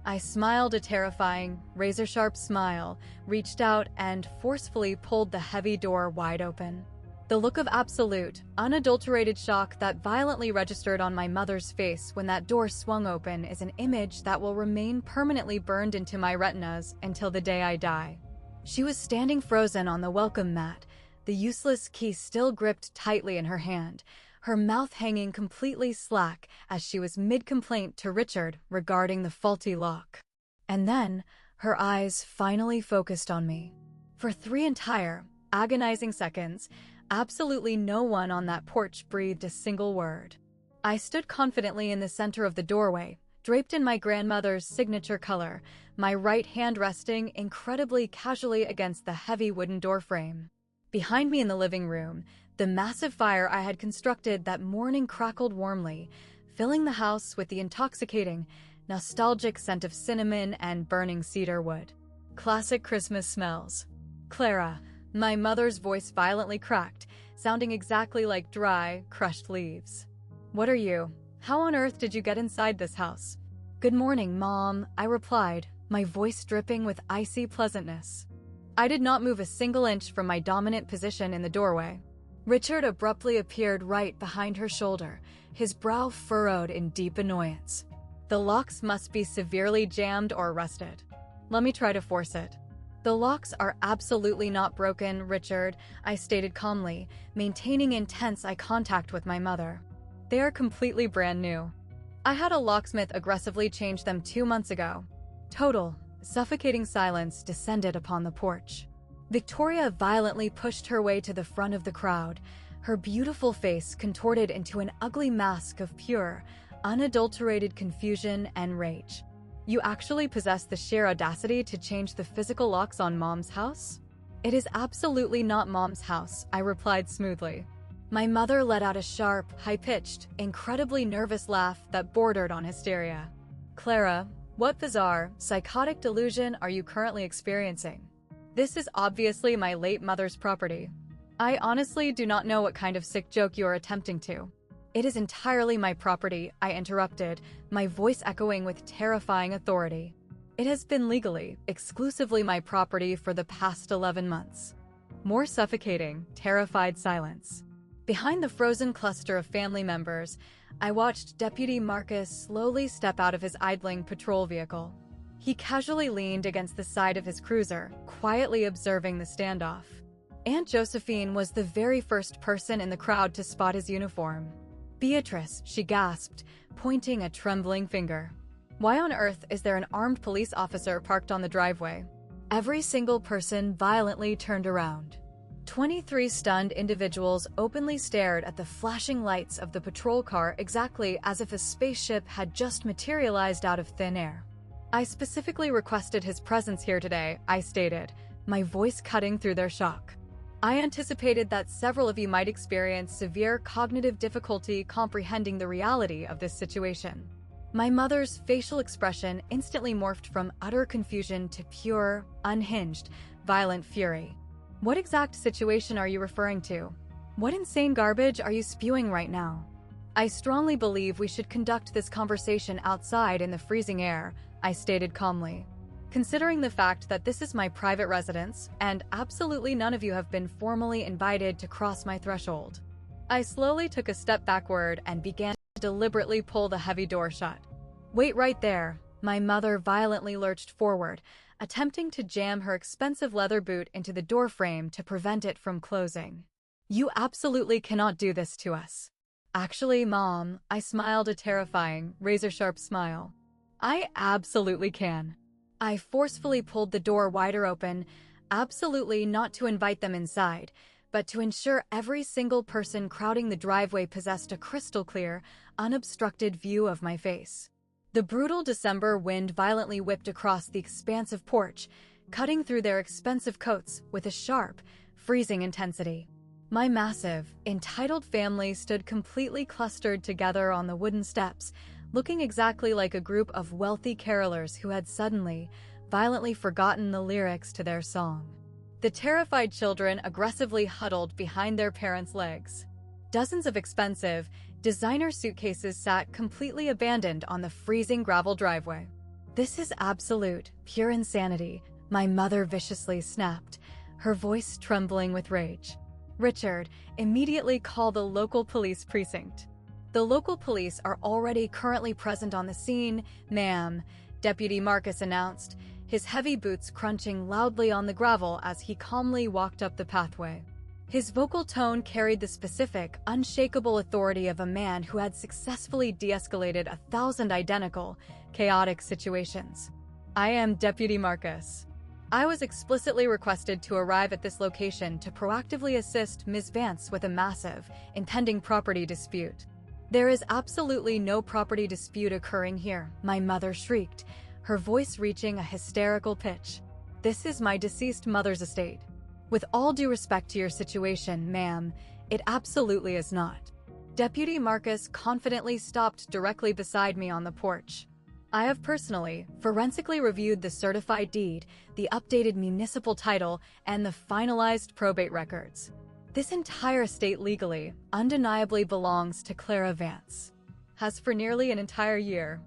I smiled a terrifying, razor-sharp smile, reached out and forcefully pulled the heavy door wide open. The look of absolute, unadulterated shock that violently registered on my mother's face when that door swung open is an image that will remain permanently burned into my retinas until the day I die. She was standing frozen on the welcome mat, the useless key still gripped tightly in her hand, her mouth hanging completely slack as she was mid-complaint to Richard regarding the faulty lock. And then, her eyes finally focused on me. For 3 entire, agonizing seconds, absolutely no one on that porch breathed a single word. I stood confidently in the center of the doorway, draped in my grandmother's signature color, my right hand resting incredibly casually against the heavy wooden doorframe. Behind me in the living room, the massive fire I had constructed that morning crackled warmly, filling the house with the intoxicating, nostalgic scent of cinnamon and burning cedar wood. Classic Christmas smells. Clara, my mother's voice violently cracked, sounding exactly like dry, crushed leaves. What are you? How on earth did you get inside this house? Good morning, Mom, I replied, my voice dripping with icy pleasantness. I did not move a single inch from my dominant position in the doorway. Richard abruptly appeared right behind her shoulder, his brow furrowed in deep annoyance. The locks must be severely jammed or rusted. Let me try to force it. The locks are absolutely not broken, Richard, I stated calmly, maintaining intense eye contact with my mother. They are completely brand new. I had a locksmith aggressively change them 2 months ago. Total, suffocating silence descended upon the porch. Victoria violently pushed her way to the front of the crowd, her beautiful face contorted into an ugly mask of pure, unadulterated confusion and rage. You actually possess the sheer audacity to change the physical locks on Mom's house? It is absolutely not Mom's house, I replied smoothly. My mother let out a sharp, high-pitched, incredibly nervous laugh that bordered on hysteria. Clara, what bizarre, psychotic delusion are you currently experiencing? This is obviously my late mother's property. I honestly do not know what kind of sick joke you are attempting to. It is entirely my property, I interrupted, my voice echoing with terrifying authority. It has been legally, exclusively my property for the past 11 months. More suffocating, terrified silence. Behind the frozen cluster of family members, I watched Deputy Marcus slowly step out of his idling patrol vehicle. He casually leaned against the side of his cruiser, quietly observing the standoff. Aunt Josephine was the very first person in the crowd to spot his uniform. Beatrice, she gasped, pointing a trembling finger. Why on earth is there an armed police officer parked on the driveway? Every single person violently turned around. 23 stunned individuals openly stared at the flashing lights of the patrol car exactly as if a spaceship had just materialized out of thin air. I specifically requested his presence here today, I stated, my voice cutting through their shock. I anticipated that several of you might experience severe cognitive difficulty comprehending the reality of this situation. My mother's facial expression instantly morphed from utter confusion to pure, unhinged, violent fury. What exact situation are you referring to? What insane garbage are you spewing right now? I strongly believe we should conduct this conversation outside in the freezing air, I stated calmly. Considering the fact that this is my private residence, and absolutely none of you have been formally invited to cross my threshold. I slowly took a step backward and began to deliberately pull the heavy door shut. Wait right there, my mother violently lurched forward, attempting to jam her expensive leather boot into the doorframe to prevent it from closing. You absolutely cannot do this to us. Actually, Mom, I smiled a terrifying, razor-sharp smile. I absolutely can. I forcefully pulled the door wider open, absolutely not to invite them inside, but to ensure every single person crowding the driveway possessed a crystal-clear, unobstructed view of my face. The brutal December wind violently whipped across the expansive porch, cutting through their expensive coats with a sharp, freezing intensity. My massive, entitled family stood completely clustered together on the wooden steps, looking exactly like a group of wealthy carolers who had suddenly, violently forgotten the lyrics to their song. The terrified children aggressively huddled behind their parents' legs. Dozens of expensive, designer suitcases sat completely abandoned on the freezing gravel driveway. This is absolute, pure insanity, my mother viciously snapped, her voice trembling with rage. Richard, immediately call the local police precinct. The local police are already currently present on the scene, ma'am, Deputy Marcus announced, his heavy boots crunching loudly on the gravel as he calmly walked up the pathway. His vocal tone carried the specific, unshakable authority of a man who had successfully de-escalated 1,000 identical, chaotic situations. "I am Deputy Marcus. I was explicitly requested to arrive at this location to proactively assist Ms. Vance with a massive, impending property dispute." "There is absolutely no property dispute occurring here," my mother shrieked, her voice reaching a hysterical pitch. "This is my deceased mother's estate. With all due respect to your situation, ma'am, it absolutely is not." Deputy Marcus confidently stopped directly beside me on the porch. "I have personally, forensically reviewed the certified deed, the updated municipal title, and the finalized probate records. This entire estate legally, undeniably belongs to Clara Vance. Has for nearly an entire year."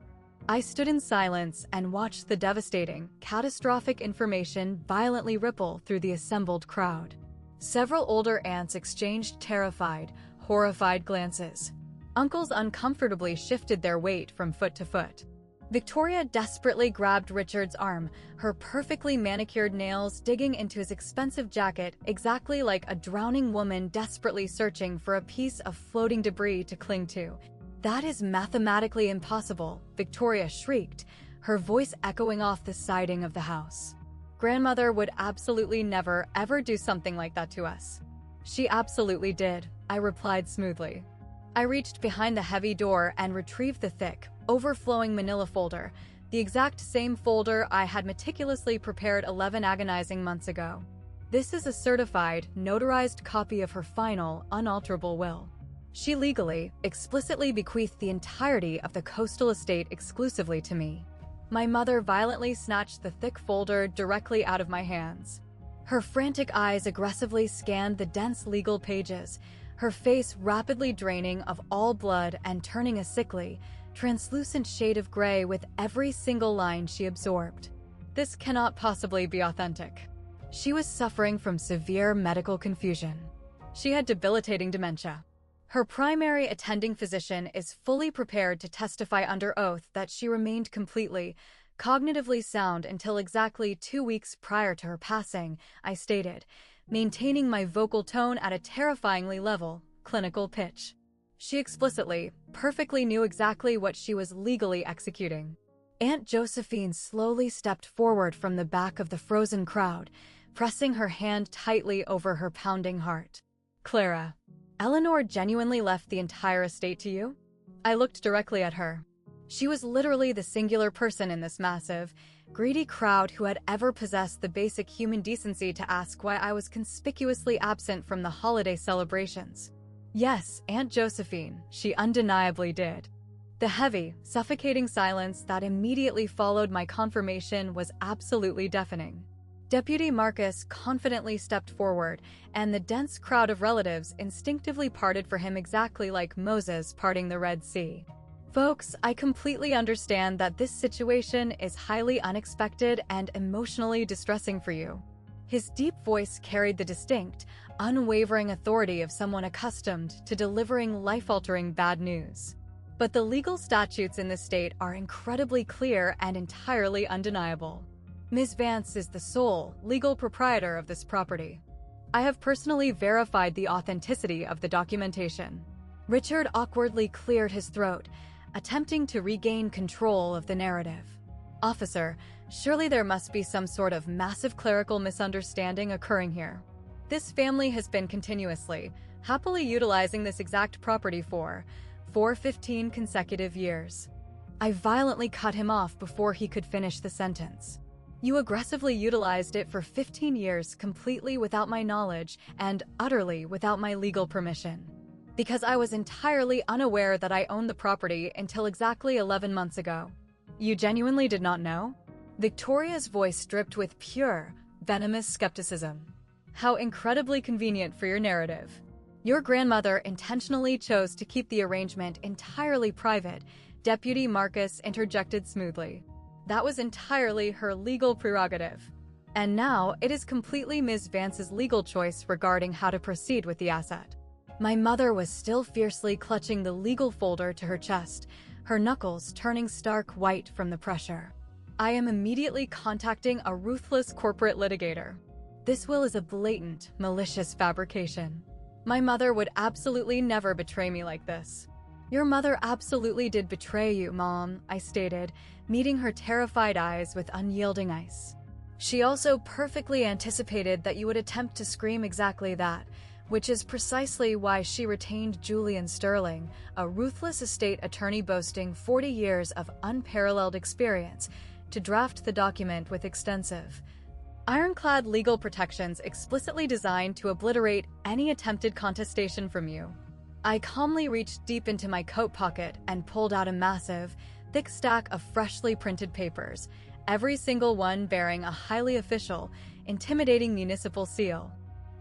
I stood in silence and watched the devastating, catastrophic information violently ripple through the assembled crowd. Several older aunts exchanged terrified, horrified glances. Uncles uncomfortably shifted their weight from foot to foot. Victoria desperately grabbed Richard's arm, her perfectly manicured nails digging into his expensive jacket exactly like a drowning woman desperately searching for a piece of floating debris to cling to. "That is mathematically impossible," Victoria shrieked, her voice echoing off the siding of the house. "Grandmother would absolutely never, ever do something like that to us." "She absolutely did," I replied smoothly. I reached behind the heavy door and retrieved the thick, overflowing manila folder, the exact same folder I had meticulously prepared 11 agonizing months ago. This is a certified, notarized copy of her final, unalterable will. She legally, explicitly bequeathed the entirety of the coastal estate exclusively to me. My mother violently snatched the thick folder directly out of my hands. Her frantic eyes aggressively scanned the dense legal pages, her face rapidly draining of all blood and turning a sickly, translucent shade of gray with every single line she absorbed. This cannot possibly be authentic. She was suffering from severe medical confusion. She had debilitating dementia. Her primary attending physician is fully prepared to testify under oath that she remained completely, cognitively sound until exactly 2 weeks prior to her passing, I stated, maintaining my vocal tone at a terrifyingly level, clinical pitch. She explicitly, perfectly knew exactly what she was legally executing. Aunt Josephine slowly stepped forward from the back of the frozen crowd, pressing her hand tightly over her pounding heart. "Clara, Eleanor genuinely left the entire estate to you?" I looked directly at her. She was literally the singular person in this massive, greedy crowd who had ever possessed the basic human decency to ask why I was conspicuously absent from the holiday celebrations. Yes, Aunt Josephine, she undeniably did. The heavy, suffocating silence that immediately followed my confirmation was absolutely deafening. Deputy Marcus confidently stepped forward, and the dense crowd of relatives instinctively parted for him exactly like Moses parting the Red Sea. "Folks, I completely understand that this situation is highly unexpected and emotionally distressing for you." His deep voice carried the distinct, unwavering authority of someone accustomed to delivering life-altering bad news. "But the legal statutes in this state are incredibly clear and entirely undeniable. Ms. Vance is the sole, legal proprietor of this property. I have personally verified the authenticity of the documentation." Richard awkwardly cleared his throat, attempting to regain control of the narrative. "Officer, surely there must be some sort of massive clerical misunderstanding occurring here. This family has been continuously, happily utilizing this exact property for 15 consecutive years." I violently cut him off before he could finish the sentence. "You aggressively utilized it for 15 years completely without my knowledge and utterly without my legal permission. Because I was entirely unaware that I owned the property until exactly 11 months ago. You genuinely did not know?" Victoria's voice dripped with pure, venomous skepticism. "How incredibly convenient for your narrative. Your grandmother intentionally chose to keep the arrangement entirely private," Deputy Marcus interjected smoothly. "That was entirely her legal prerogative. And now it is completely Ms. Vance's legal choice regarding how to proceed with the asset." My mother was still fiercely clutching the legal folder to her chest, her knuckles turning stark white from the pressure. "I am immediately contacting a ruthless corporate litigator." This will is a blatant, malicious fabrication. My mother would absolutely never betray me like this. Your mother absolutely did betray you, Mom, I stated, meeting her terrified eyes with unyielding ice. She also perfectly anticipated that you would attempt to scream exactly that, which is precisely why she retained Julian Sterling, a ruthless estate attorney boasting 40 years of unparalleled experience, to draft the document with extensive, ironclad legal protections explicitly designed to obliterate any attempted contestation from you. I calmly reached deep into my coat pocket and pulled out a massive, thick stack of freshly printed papers, every single one bearing a highly official, intimidating municipal seal.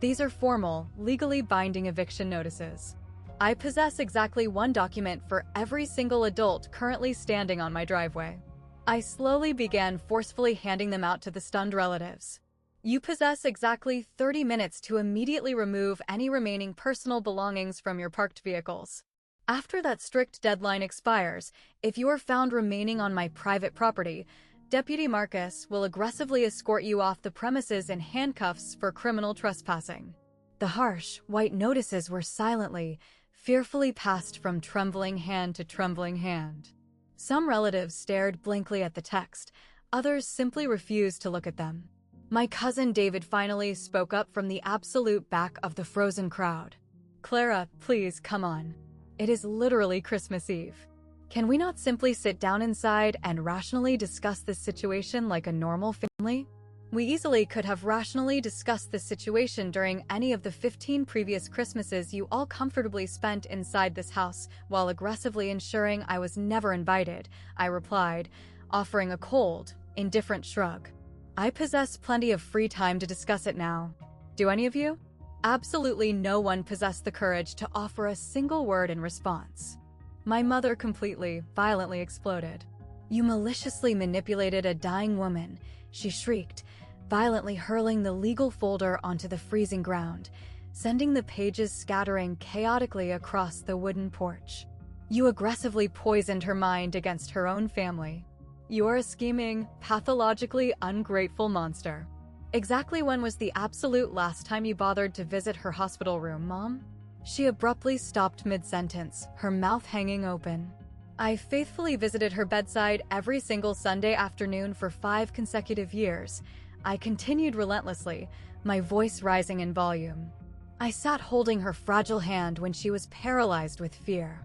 These are formal, legally binding eviction notices. I possess exactly one document for every single adult currently standing on my driveway. I slowly began forcefully handing them out to the stunned relatives. You possess exactly 30 minutes to immediately remove any remaining personal belongings from your parked vehicles. After that strict deadline expires, if you are found remaining on my private property, Deputy Marcus will aggressively escort you off the premises in handcuffs for criminal trespassing. The harsh, white notices were silently, fearfully passed from trembling hand to trembling hand. Some relatives stared blankly at the text, others simply refused to look at them. My cousin David finally spoke up from the absolute back of the frozen crowd. Clara, please come on. It is literally Christmas Eve. Can we not simply sit down inside and rationally discuss this situation like a normal family? We easily could have rationally discussed this situation during any of the 15 previous Christmases you all comfortably spent inside this house while aggressively ensuring I was never invited, I replied, offering a cold, indifferent shrug. I possess plenty of free time to discuss it now. Do any of you? Absolutely no one possessed the courage to offer a single word in response. My mother completely, violently exploded. You maliciously manipulated a dying woman, she shrieked, violently hurling the legal folder onto the freezing ground, sending the pages scattering chaotically across the wooden porch. You aggressively poisoned her mind against her own family. You are a scheming, pathologically ungrateful monster. Exactly when was the absolute last time you bothered to visit her hospital room, Mom? She abruptly stopped mid-sentence, her mouth hanging open. I faithfully visited her bedside every single Sunday afternoon for 5 consecutive years. I continued relentlessly, my voice rising in volume. I sat holding her fragile hand when she was paralyzed with fear.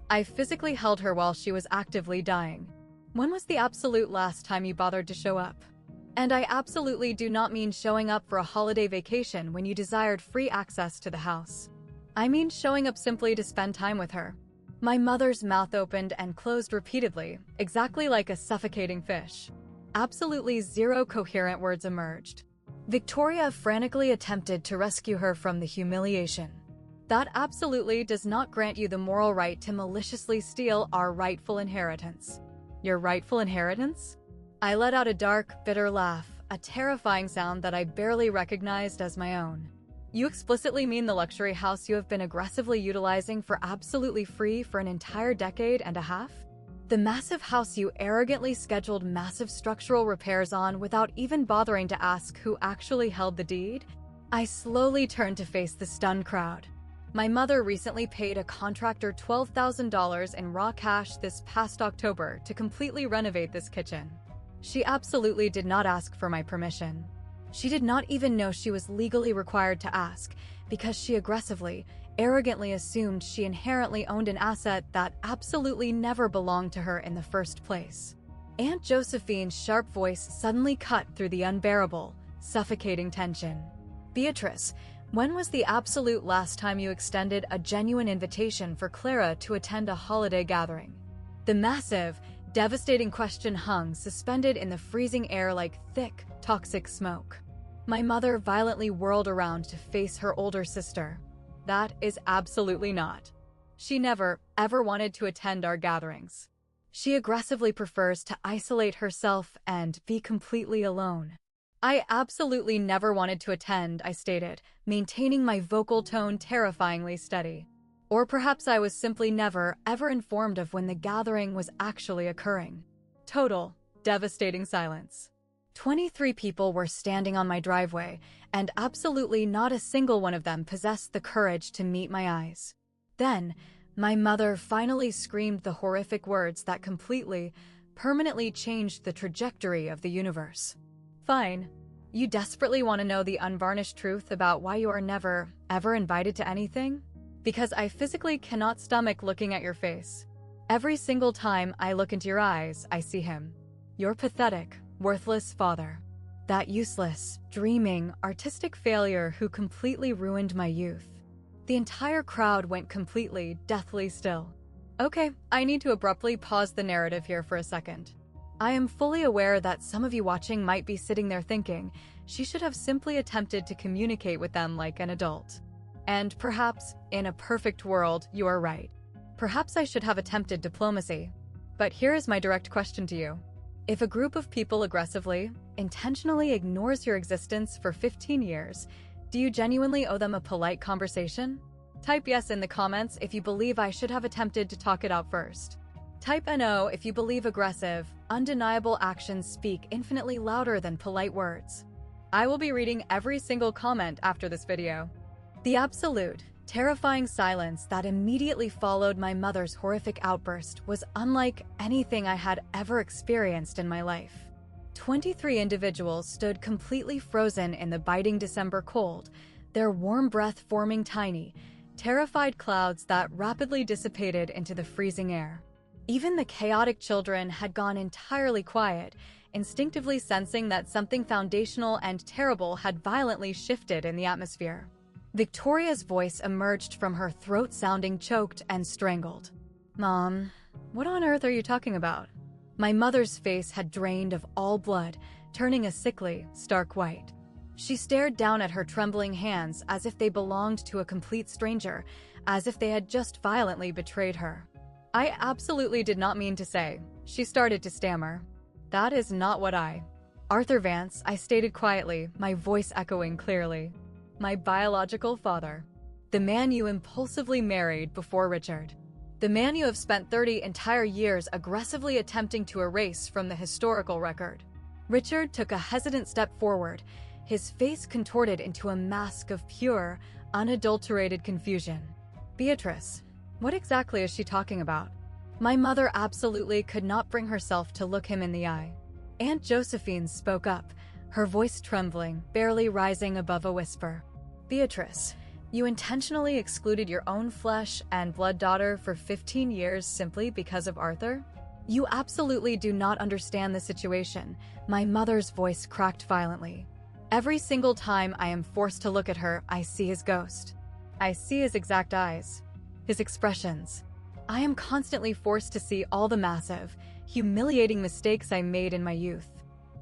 I physically held her while she was actively dying. When was the absolute last time you bothered to show up? And I absolutely do not mean showing up for a holiday vacation when you desired free access to the house. I mean showing up simply to spend time with her. My mother's mouth opened and closed repeatedly, exactly like a suffocating fish. Absolutely zero coherent words emerged. Victoria frantically attempted to rescue her from the humiliation. That absolutely does not grant you the moral right to maliciously steal our rightful inheritance. Your rightful inheritance? I let out a dark, bitter laugh, a terrifying sound that I barely recognized as my own. You explicitly mean the luxury house you have been aggressively utilizing for absolutely free for an entire decade and a half? The massive house you arrogantly scheduled massive structural repairs on without even bothering to ask who actually held the deed? I slowly turned to face the stunned crowd. My mother recently paid a contractor $12,000 in raw cash this past October to completely renovate this kitchen. She absolutely did not ask for my permission. She did not even know she was legally required to ask, because she aggressively, arrogantly assumed she inherently owned an asset that absolutely never belonged to her in the first place. Aunt Josephine's sharp voice suddenly cut through the unbearable, suffocating tension. Beatrice, when was the absolute last time you extended a genuine invitation for Clara to attend a holiday gathering? The massive, devastating question hung suspended in the freezing air like thick, toxic smoke. My mother violently whirled around to face her older sister. That is absolutely not. She never, ever wanted to attend our gatherings. She aggressively prefers to isolate herself and be completely alone. I absolutely never wanted to attend, I stated, maintaining my vocal tone terrifyingly steady. Or perhaps I was simply never, ever informed of when the gathering was actually occurring. Total, devastating silence. 23 people were standing on my driveway, and absolutely not a single one of them possessed the courage to meet my eyes. Then, my mother finally screamed the horrific words that completely, permanently changed the trajectory of the universe. Fine. You desperately want to know the unvarnished truth about why you are never, ever invited to anything? Because I physically cannot stomach looking at your face. Every single time I look into your eyes, I see him. Your pathetic, worthless father. That useless, dreaming, artistic failure who completely ruined my youth. The entire crowd went completely, deathly still. Okay, I need to abruptly pause the narrative here for a second. I am fully aware that some of you watching might be sitting there thinking, she should have simply attempted to communicate with them like an adult. And perhaps, in a perfect world, you are right. Perhaps I should have attempted diplomacy. But here is my direct question to you. If a group of people aggressively, intentionally ignores your existence for 15 years, do you genuinely owe them a polite conversation? Type yes in the comments if you believe I should have attempted to talk it out first. Type no if you believe aggressive, undeniable actions speak infinitely louder than polite words. I will be reading every single comment after this video. The absolute, terrifying silence that immediately followed my mother's horrific outburst was unlike anything I had ever experienced in my life. 23 individuals stood completely frozen in the biting December cold, their warm breath forming tiny, terrified clouds that rapidly dissipated into the freezing air. Even the chaotic children had gone entirely quiet, instinctively sensing that something foundational and terrible had violently shifted in the atmosphere. Victoria's voice emerged from her throat sounding choked and strangled. Mom, what on earth are you talking about? My mother's face had drained of all blood, turning a sickly, stark white. She stared down at her trembling hands as if they belonged to a complete stranger, as if they had just violently betrayed her. I absolutely did not mean to say. She started to stammer. That is not what Arthur Vance, I stated quietly, my voice echoing clearly. My biological father. The man you impulsively married before Richard. The man you have spent 30 entire years aggressively attempting to erase from the historical record. Richard took a hesitant step forward, his face contorted into a mask of pure, unadulterated confusion. Beatrice, what exactly is she talking about? My mother absolutely could not bring herself to look him in the eye. Aunt Josephine spoke up, her voice trembling, barely rising above a whisper. Beatrice, you intentionally excluded your own flesh and blood daughter for 15 years simply because of Arthur? You absolutely do not understand the situation. My mother's voice cracked violently. Every single time I am forced to look at her, I see his ghost. I see his exact eyes. His expressions. I am constantly forced to see all the massive, humiliating mistakes I made in my youth.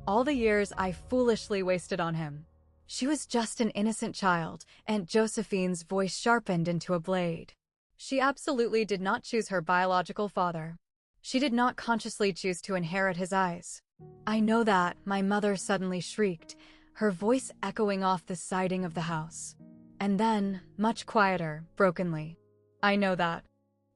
All the years I foolishly wasted on him. She was just an innocent child, Aunt Josephine's voice sharpened into a blade. She absolutely did not choose her biological father. She did not consciously choose to inherit his eyes. I know that, my mother suddenly shrieked, her voice echoing off the siding of the house. And then, much quieter, brokenly. I know that.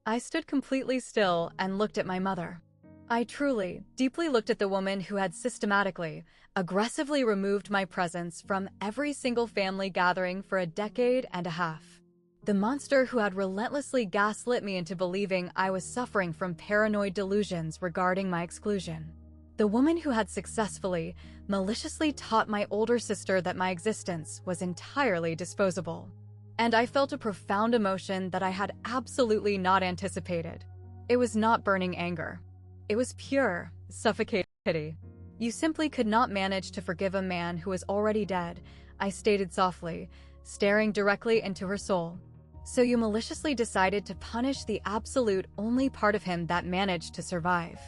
I stood completely still and looked at my mother. I truly, deeply looked at the woman who had systematically, aggressively removed my presence from every single family gathering for a decade and a half. The monster who had relentlessly gaslit me into believing I was suffering from paranoid delusions regarding my exclusion. The woman who had successfully, maliciously taught my older sister that my existence was entirely disposable. And I felt a profound emotion that I had absolutely not anticipated. It was not burning anger. It was pure, suffocating pity. You simply could not manage to forgive a man who was already dead, I stated softly, staring directly into her soul. So you maliciously decided to punish the absolute only part of him that managed to survive.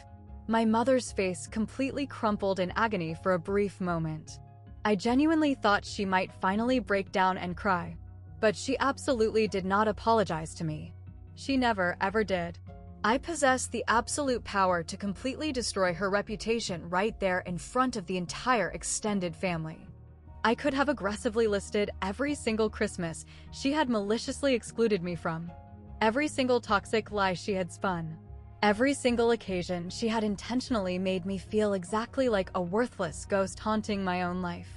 My mother's face completely crumpled in agony for a brief moment. I genuinely thought she might finally break down and cry. But she absolutely did not apologize to me. She never, ever did. I possessed the absolute power to completely destroy her reputation right there in front of the entire extended family. I could have aggressively listed every single Christmas she had maliciously excluded me from. Every single toxic lie she had spun. Every single occasion, she had intentionally made me feel exactly like a worthless ghost haunting my own life.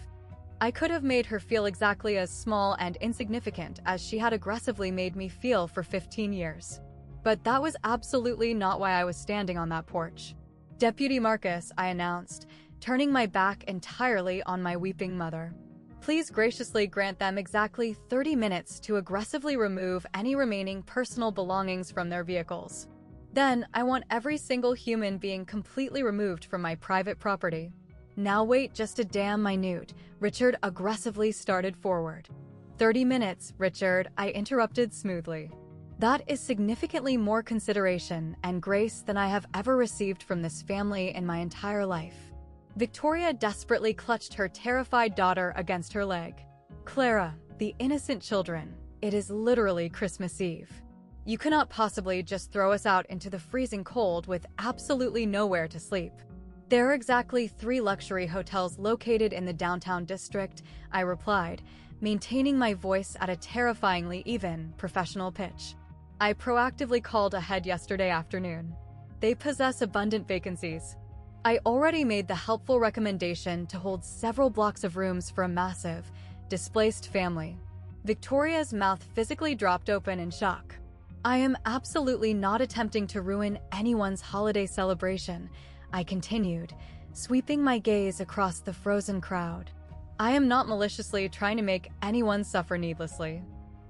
I could have made her feel exactly as small and insignificant as she had aggressively made me feel for 15 years. But that was absolutely not why I was standing on that porch. "Deputy Marcus," I announced, turning my back entirely on my weeping mother. "Please graciously grant them exactly 30 minutes to aggressively remove any remaining personal belongings from their vehicles. Then, I want every single human being completely removed from my private property." "Now wait just a damn minute," Richard aggressively started forward. 30 minutes, Richard," I interrupted smoothly. "That is significantly more consideration and grace than I have ever received from this family in my entire life." Victoria desperately clutched her terrified daughter against her leg. "Clara, the innocent children, it is literally Christmas Eve. You cannot possibly just throw us out into the freezing cold with absolutely nowhere to sleep." "There are exactly 3 luxury hotels located in the downtown district," I replied, maintaining my voice at a terrifyingly even, professional pitch. "I proactively called ahead yesterday afternoon. They possess abundant vacancies. I already made the helpful recommendation to hold several blocks of rooms for a massive, displaced family." Victoria's mouth physically dropped open in shock. "I am absolutely not attempting to ruin anyone's holiday celebration," I continued, sweeping my gaze across the frozen crowd. "I am not maliciously trying to make anyone suffer needlessly.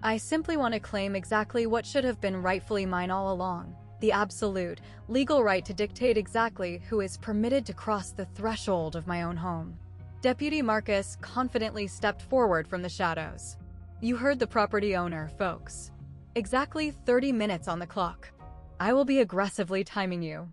I simply want to claim exactly what should have been rightfully mine all along, the absolute, legal right to dictate exactly who is permitted to cross the threshold of my own home." Deputy Marcus confidently stepped forward from the shadows. "You heard the property owner, folks. Exactly 30 minutes on the clock. I will be aggressively timing you."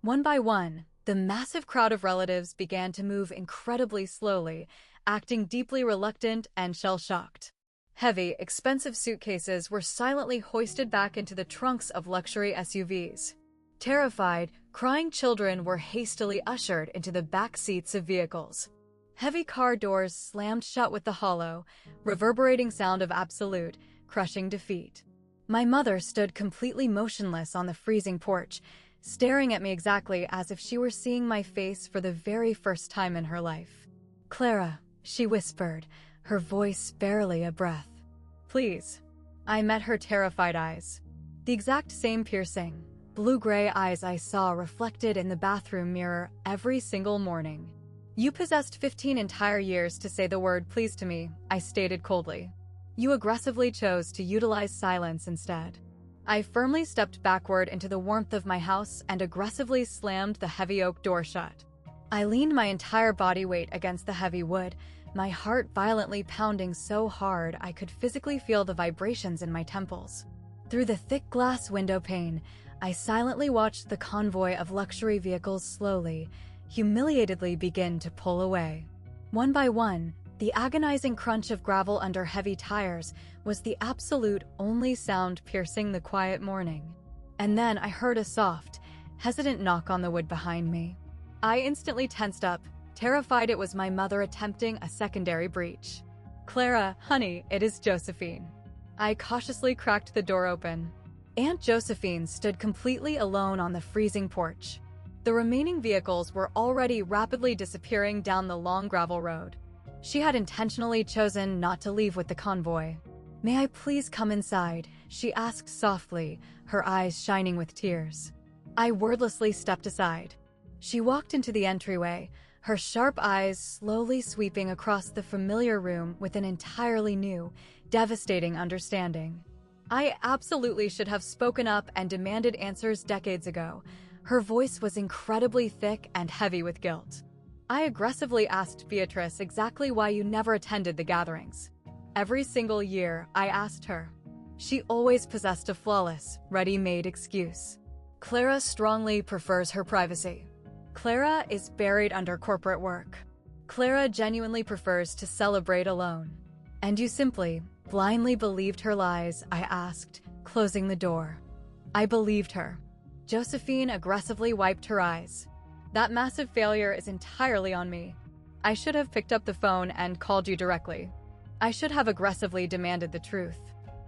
One by one, the massive crowd of relatives began to move incredibly slowly, acting deeply reluctant and shell-shocked. Heavy, expensive suitcases were silently hoisted back into the trunks of luxury SUVs. Terrified, crying children were hastily ushered into the back seats of vehicles. Heavy car doors slammed shut with the hollow, reverberating sound of absolute, crushing defeat. My mother stood completely motionless on the freezing porch, staring at me exactly as if she were seeing my face for the very first time in her life. "Clara," she whispered, her voice barely a breath. "Please." I met her terrified eyes. The exact same piercing, blue-gray eyes I saw reflected in the bathroom mirror every single morning. "You possessed 15 entire years to say the word please to me," I stated coldly. "You aggressively chose to utilize silence instead." I firmly stepped backward into the warmth of my house and aggressively slammed the heavy oak door shut. I leaned my entire body weight against the heavy wood, my heart violently pounding so hard I could physically feel the vibrations in my temples. Through the thick glass window pane, I silently watched the convoy of luxury vehicles slowly, humiliatedly begin to pull away. One by one, the agonizing crunch of gravel under heavy tires was the absolute only sound piercing the quiet morning. And then I heard a soft, hesitant knock on the wood behind me. I instantly tensed up, terrified it was my mother attempting a secondary breach. "Clara, honey, it is Josephine." I cautiously cracked the door open. Aunt Josephine stood completely alone on the freezing porch. The remaining vehicles were already rapidly disappearing down the long gravel road. She had intentionally chosen not to leave with the convoy. "May I please come inside?" she asked softly, her eyes shining with tears. I wordlessly stepped aside. She walked into the entryway, her sharp eyes slowly sweeping across the familiar room with an entirely new, devastating understanding. I absolutely should have spoken up and demanded answers decades ago. Her voice was incredibly thick and heavy with guilt. I aggressively asked Beatrice exactly why you never attended the gatherings. Every single year, I asked her. She always possessed a flawless, ready-made excuse. Clara strongly prefers her privacy. Clara is buried under corporate work. Clara genuinely prefers to celebrate alone. And you simply, blindly believed her lies, I asked, closing the door. I believed her. Josephine aggressively wiped her eyes. That massive failure is entirely on me. I should have picked up the phone and called you directly. I should have aggressively demanded the truth.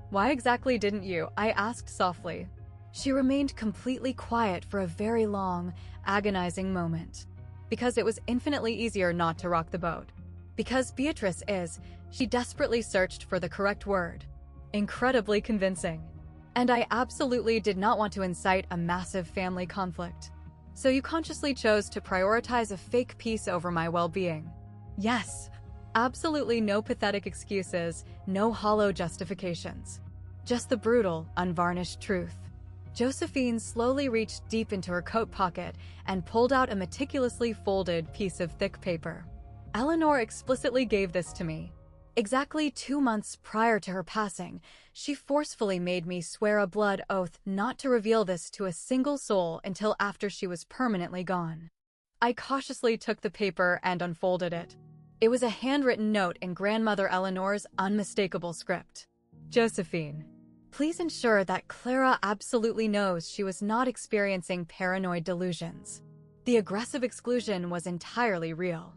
Why exactly didn't you? I asked softly. She remained completely quiet for a very long, agonizing moment. Because it was infinitely easier not to rock the boat. Because Beatrice is, she desperately searched for the correct word. Incredibly convincing. And I absolutely did not want to incite a massive family conflict. So you consciously chose to prioritize a fake peace over my well-being. Yes. Absolutely no pathetic excuses, no hollow justifications. Just the brutal, unvarnished truth. Josephine slowly reached deep into her coat pocket and pulled out a meticulously folded piece of thick paper. Eleanor explicitly gave this to me. Exactly 2 months prior to her passing, she forcefully made me swear a blood oath not to reveal this to a single soul until after she was permanently gone. I cautiously took the paper and unfolded it. It was a handwritten note in Grandmother Eleanor's unmistakable script. Josephine, please ensure that Clara absolutely knows she was not experiencing paranoid delusions. The aggressive exclusion was entirely real.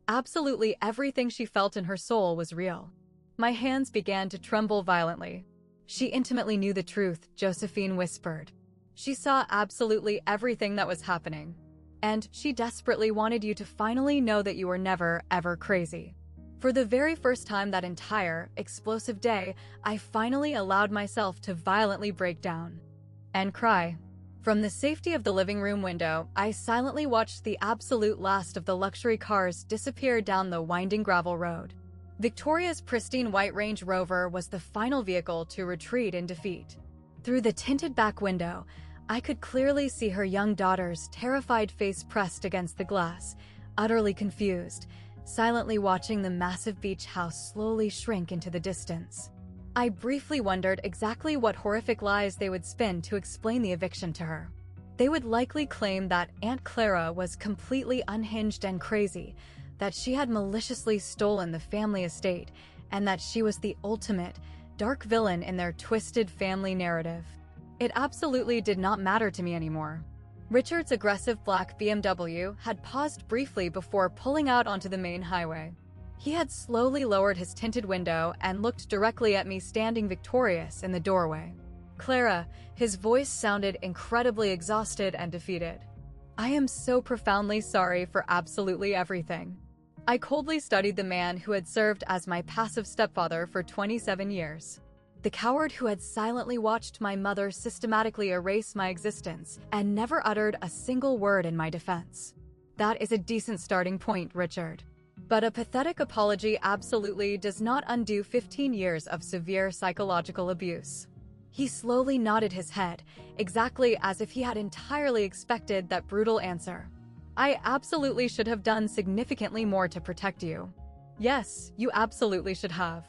Absolutely everything she felt in her soul was real. My hands began to tremble violently. She intimately knew the truth, Josephine whispered. She saw absolutely everything that was happening. And she desperately wanted you to finally know that you were never, ever crazy. For the very first time that entire, explosive day, I finally allowed myself to violently break down and cry. From the safety of the living room window, I silently watched the absolute last of the luxury cars disappear down the winding gravel road. Victoria's pristine white Range Rover was the final vehicle to retreat in defeat. Through the tinted back window, I could clearly see her young daughter's terrified face pressed against the glass, utterly confused, silently watching the massive beach house slowly shrink into the distance. I briefly wondered exactly what horrific lies they would spin to explain the eviction to her. They would likely claim that Aunt Clara was completely unhinged and crazy, that she had maliciously stolen the family estate, and that she was the ultimate, dark villain in their twisted family narrative. It absolutely did not matter to me anymore. Richard's aggressive black BMW had paused briefly before pulling out onto the main highway. He had slowly lowered his tinted window and looked directly at me standing victorious in the doorway. Clara, his voice sounded incredibly exhausted and defeated. I am so profoundly sorry for absolutely everything. I coldly studied the man who had served as my passive stepfather for 27 years. The coward who had silently watched my mother systematically erase my existence and never uttered a single word in my defense. That is a decent starting point, Richard. But a pathetic apology absolutely does not undo 15 years of severe psychological abuse. He slowly nodded his head, exactly as if he had entirely expected that brutal answer. I absolutely should have done significantly more to protect you. Yes, you absolutely should have.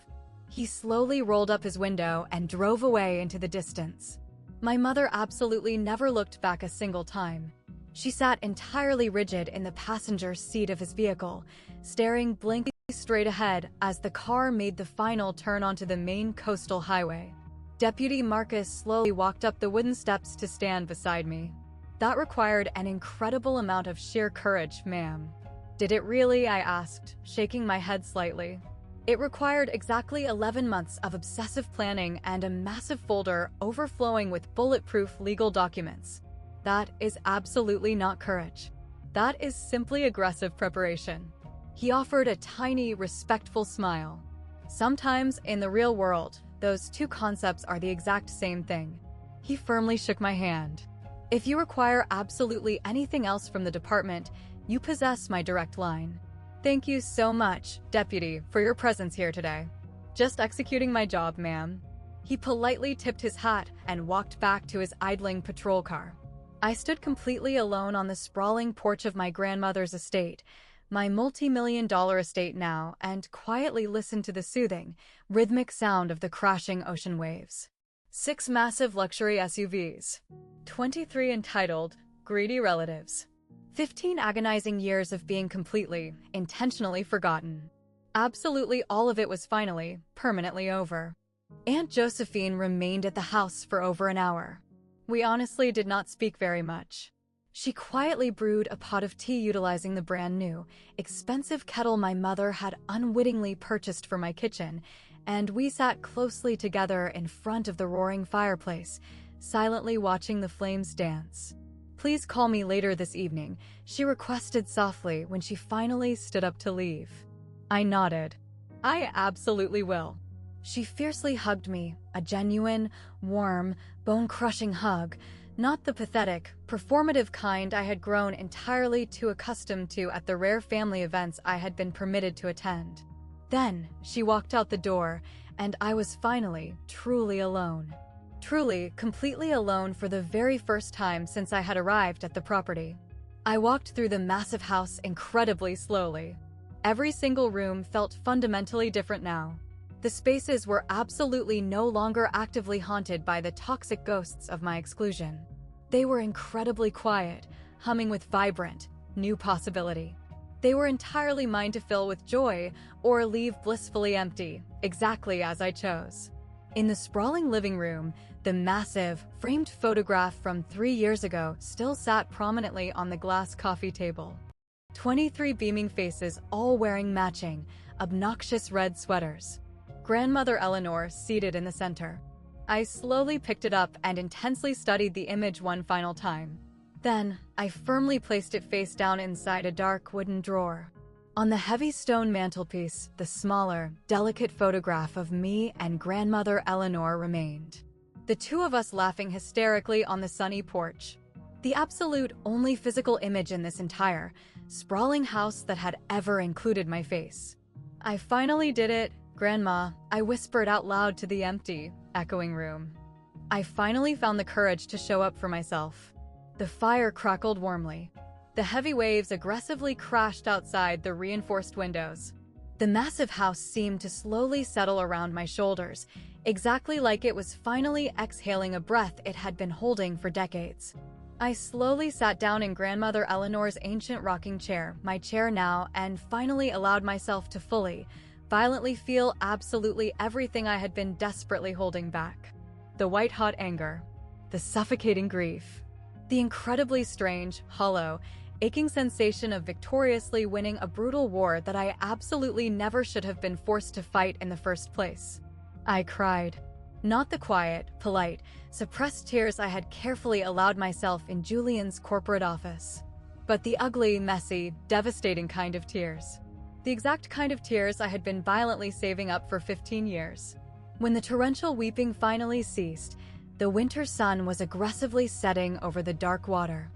He slowly rolled up his window and drove away into the distance. My mother absolutely never looked back a single time. She sat entirely rigid in the passenger seat of his vehicle, staring blankly straight ahead as the car made the final turn onto the main coastal highway. Deputy Marcus slowly walked up the wooden steps to stand beside me. That required an incredible amount of sheer courage, ma'am. Did it really? I asked, shaking my head slightly. It required exactly 11 months of obsessive planning and a massive folder overflowing with bulletproof legal documents. That is absolutely not courage. That is simply aggressive preparation. He offered a tiny, respectful smile. Sometimes, in the real world, those two concepts are the exact same thing. He firmly shook my hand. If you require absolutely anything else from the department, you possess my direct line. Thank you so much, Deputy, for your presence here today. Just executing my job, ma'am. He politely tipped his hat and walked back to his idling patrol car. I stood completely alone on the sprawling porch of my grandmother's estate, my multi-million-dollar estate now, and quietly listened to the soothing, rhythmic sound of the crashing ocean waves. 6 massive luxury SUVs. 23 entitled, greedy relatives. 15 agonizing years of being completely, intentionally forgotten. Absolutely all of it was finally, permanently over. Aunt Josephine remained at the house for over an hour. We honestly did not speak very much. She quietly brewed a pot of tea utilizing the brand new, expensive kettle my mother had unwittingly purchased for my kitchen, and we sat closely together in front of the roaring fireplace, silently watching the flames dance. "Please call me later this evening," she requested softly when she finally stood up to leave. I nodded. "I absolutely will." She fiercely hugged me, a genuine, warm, bone-crushing hug, not the pathetic, performative kind I had grown entirely too accustomed to at the rare family events I had been permitted to attend. Then, she walked out the door, and I was finally, truly alone. Truly, completely alone for the very first time since I had arrived at the property. I walked through the massive house incredibly slowly. Every single room felt fundamentally different now. The spaces were absolutely no longer actively haunted by the toxic ghosts of my exclusion. They were incredibly quiet, humming with vibrant, new possibility. They were entirely mine to fill with joy or leave blissfully empty, exactly as I chose. In the sprawling living room, the massive, framed photograph from 3 years ago still sat prominently on the glass coffee table. 23 beaming faces, all wearing matching, obnoxious red sweaters. Grandmother Eleanor seated in the center. I slowly picked it up and intensely studied the image one final time. Then, I firmly placed it face down inside a dark wooden drawer. On the heavy stone mantelpiece, the smaller, delicate photograph of me and Grandmother Eleanor remained. The two of us laughing hysterically on the sunny porch. The absolute only physical image in this entire, sprawling house that had ever included my face. "I finally did it, Grandma," I whispered out loud to the empty, echoing room. I finally found the courage to show up for myself. The fire crackled warmly. The heavy waves aggressively crashed outside the reinforced windows. The massive house seemed to slowly settle around my shoulders, exactly like it was finally exhaling a breath it had been holding for decades. I slowly sat down in Grandmother Eleanor's ancient rocking chair, my chair now, and finally allowed myself to fully, violently feel absolutely everything I had been desperately holding back. The white-hot anger, the suffocating grief, the incredibly strange, hollow, aching sensation of victoriously winning a brutal war that I absolutely never should have been forced to fight in the first place. I cried. Not the quiet, polite, suppressed tears I had carefully allowed myself in Julian's corporate office, but the ugly, messy, devastating kind of tears. The exact kind of tears I had been violently saving up for 15 years. When the torrential weeping finally ceased, the winter sun was aggressively setting over the dark water.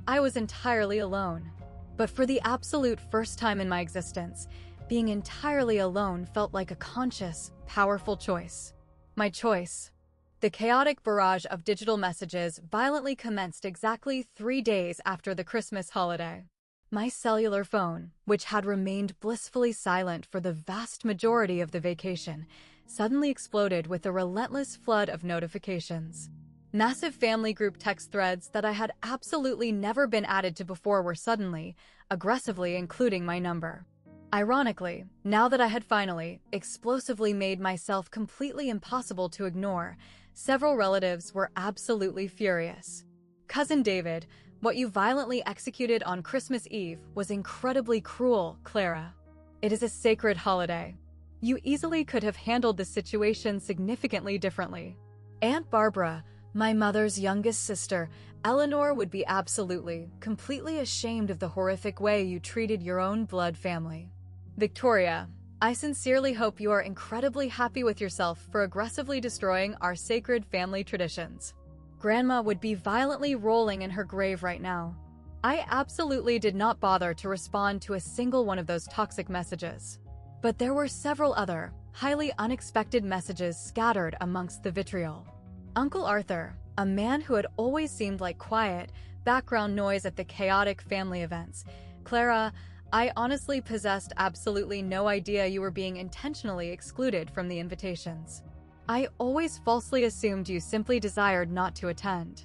I was entirely alone. But for the absolute first time in my existence, being entirely alone felt like a conscious, powerful choice. My choice. The chaotic barrage of digital messages violently commenced exactly 3 days after the Christmas holiday. My cellular phone, which had remained blissfully silent for the vast majority of the vacation, suddenly exploded with a relentless flood of notifications. Massive family group text threads that I had absolutely never been added to before were suddenly, aggressively including my number. Ironically, now that I had finally, explosively made myself completely impossible to ignore, several relatives were absolutely furious. "Cousin David, what you violently executed on Christmas Eve was incredibly cruel, Clara. It is a sacred holiday. You easily could have handled the situation significantly differently. Aunt Barbara, my mother's youngest sister, Eleanor, would be absolutely, completely ashamed of the horrific way you treated your own blood family. Victoria, I sincerely hope you are incredibly happy with yourself for aggressively destroying our sacred family traditions. Grandma would be violently rolling in her grave right now." I absolutely did not bother to respond to a single one of those toxic messages. But there were several other, highly unexpected messages scattered amongst the vitriol. Uncle Arthur, a man who had always seemed like quiet, background noise at the chaotic family events. "Clara, I honestly possessed absolutely no idea you were being intentionally excluded from the invitations. I always falsely assumed you simply desired not to attend.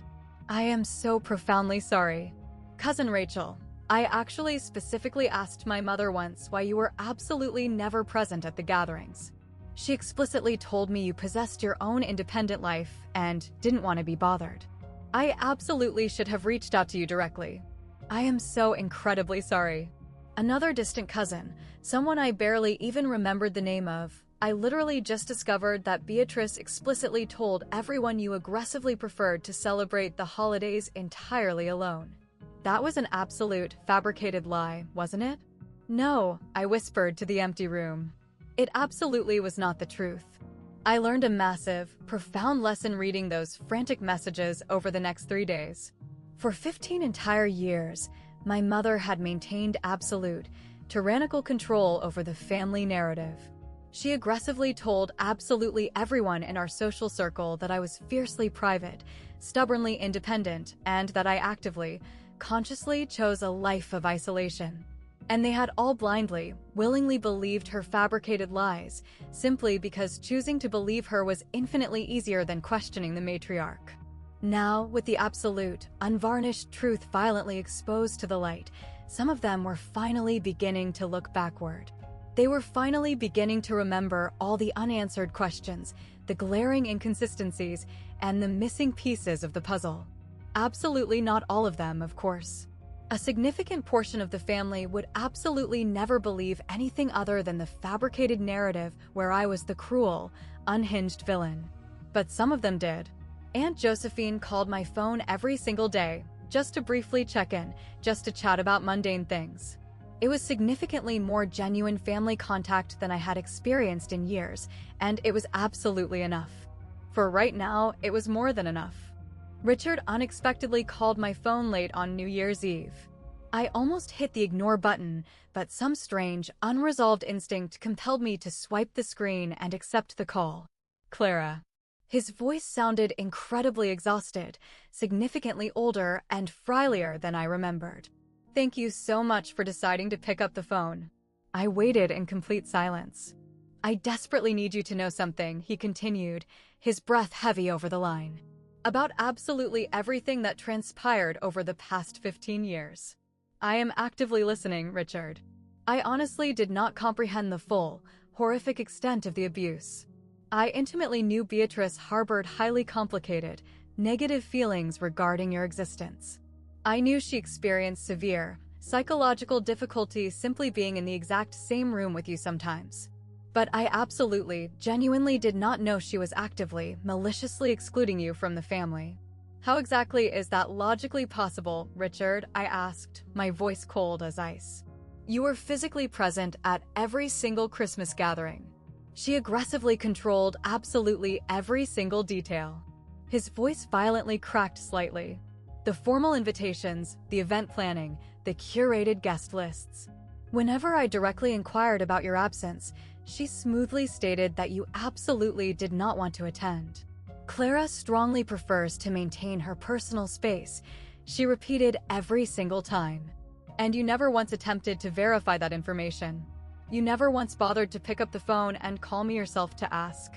I am so profoundly sorry. Cousin Rachel, I actually specifically asked my mother once why you were absolutely never present at the gatherings. She explicitly told me you possessed your own independent life and didn't want to be bothered. I absolutely should have reached out to you directly. I am so incredibly sorry. Another distant cousin, someone I barely even remembered the name of. I literally just discovered that Beatrice explicitly told everyone you aggressively preferred to celebrate the holidays entirely alone. That was an absolute, fabricated lie, wasn't it? No, I whispered to the empty room. It absolutely was not the truth. I learned a massive, profound lesson reading those frantic messages over the next 3 days. For 15 entire years, my mother had maintained absolute, tyrannical control over the family narrative. She aggressively told absolutely everyone in our social circle that I was fiercely private, stubbornly independent, and that I actively, consciously chose a life of isolation. And they had all blindly, willingly believed her fabricated lies, simply because choosing to believe her was infinitely easier than questioning the matriarch. Now, with the absolute, unvarnished truth violently exposed to the light, some of them were finally beginning to look backward. They were finally beginning to remember all the unanswered questions, the glaring inconsistencies, and the missing pieces of the puzzle. Absolutely not all of them, of course. A significant portion of the family would absolutely never believe anything other than the fabricated narrative where I was the cruel, unhinged villain. But some of them did. Aunt Josephine called my phone every single day, just to briefly check in, just to chat about mundane things. It was significantly more genuine family contact than I had experienced in years, and it was absolutely enough. For right now, it was more than enough. Richard unexpectedly called my phone late on New Year's Eve. I almost hit the ignore button, but some strange, unresolved instinct compelled me to swipe the screen and accept the call. Clara. His voice sounded incredibly exhausted, significantly older and frilier than I remembered. Thank you so much for deciding to pick up the phone. I waited in complete silence. I desperately need you to know something, he continued, his breath heavy over the line. About absolutely everything that transpired over the past 15 years. I am actively listening, Richard. I honestly did not comprehend the full, horrific extent of the abuse. I intimately knew Beatrice harbored highly complicated, negative feelings regarding your existence. I knew she experienced severe, psychological difficulties simply being in the exact same room with you sometimes. But I absolutely, genuinely did not know she was actively, maliciously excluding you from the family. How exactly is that logically possible, Richard? I asked, my voice cold as ice. You were physically present at every single Christmas gathering. She aggressively controlled absolutely every single detail. His voice violently cracked slightly. The formal invitations, the event planning, the curated guest lists. Whenever I directly inquired about your absence, she smoothly stated that you absolutely did not want to attend. Clara strongly prefers to maintain her personal space, she repeated every single time. And you never once attempted to verify that information. You never once bothered to pick up the phone and call me yourself to ask.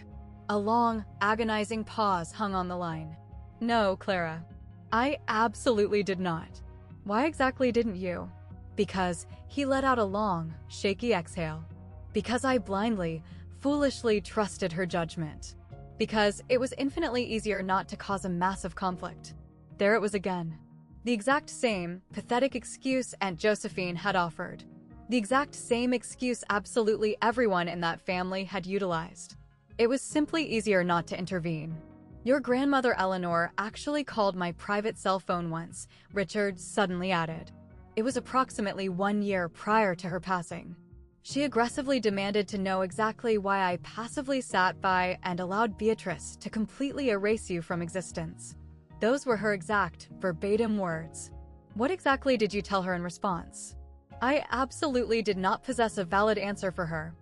A long, agonizing pause hung on the line. No, Clara. I absolutely did not. Why exactly didn't you? Because he let out a long, shaky exhale. Because I blindly, foolishly trusted her judgment. Because it was infinitely easier not to cause a massive conflict. There it was again. The exact same, pathetic excuse Aunt Josephine had offered. The exact same excuse absolutely everyone in that family had utilized. It was simply easier not to intervene. Your grandmother Eleanor actually called my private cell phone once, Richard suddenly added. It was approximately 1 year prior to her passing. She aggressively demanded to know exactly why I passively sat by and allowed Beatrice to completely erase you from existence. Those were her exact, verbatim words. What exactly did you tell her in response? I absolutely did not possess a valid answer for her.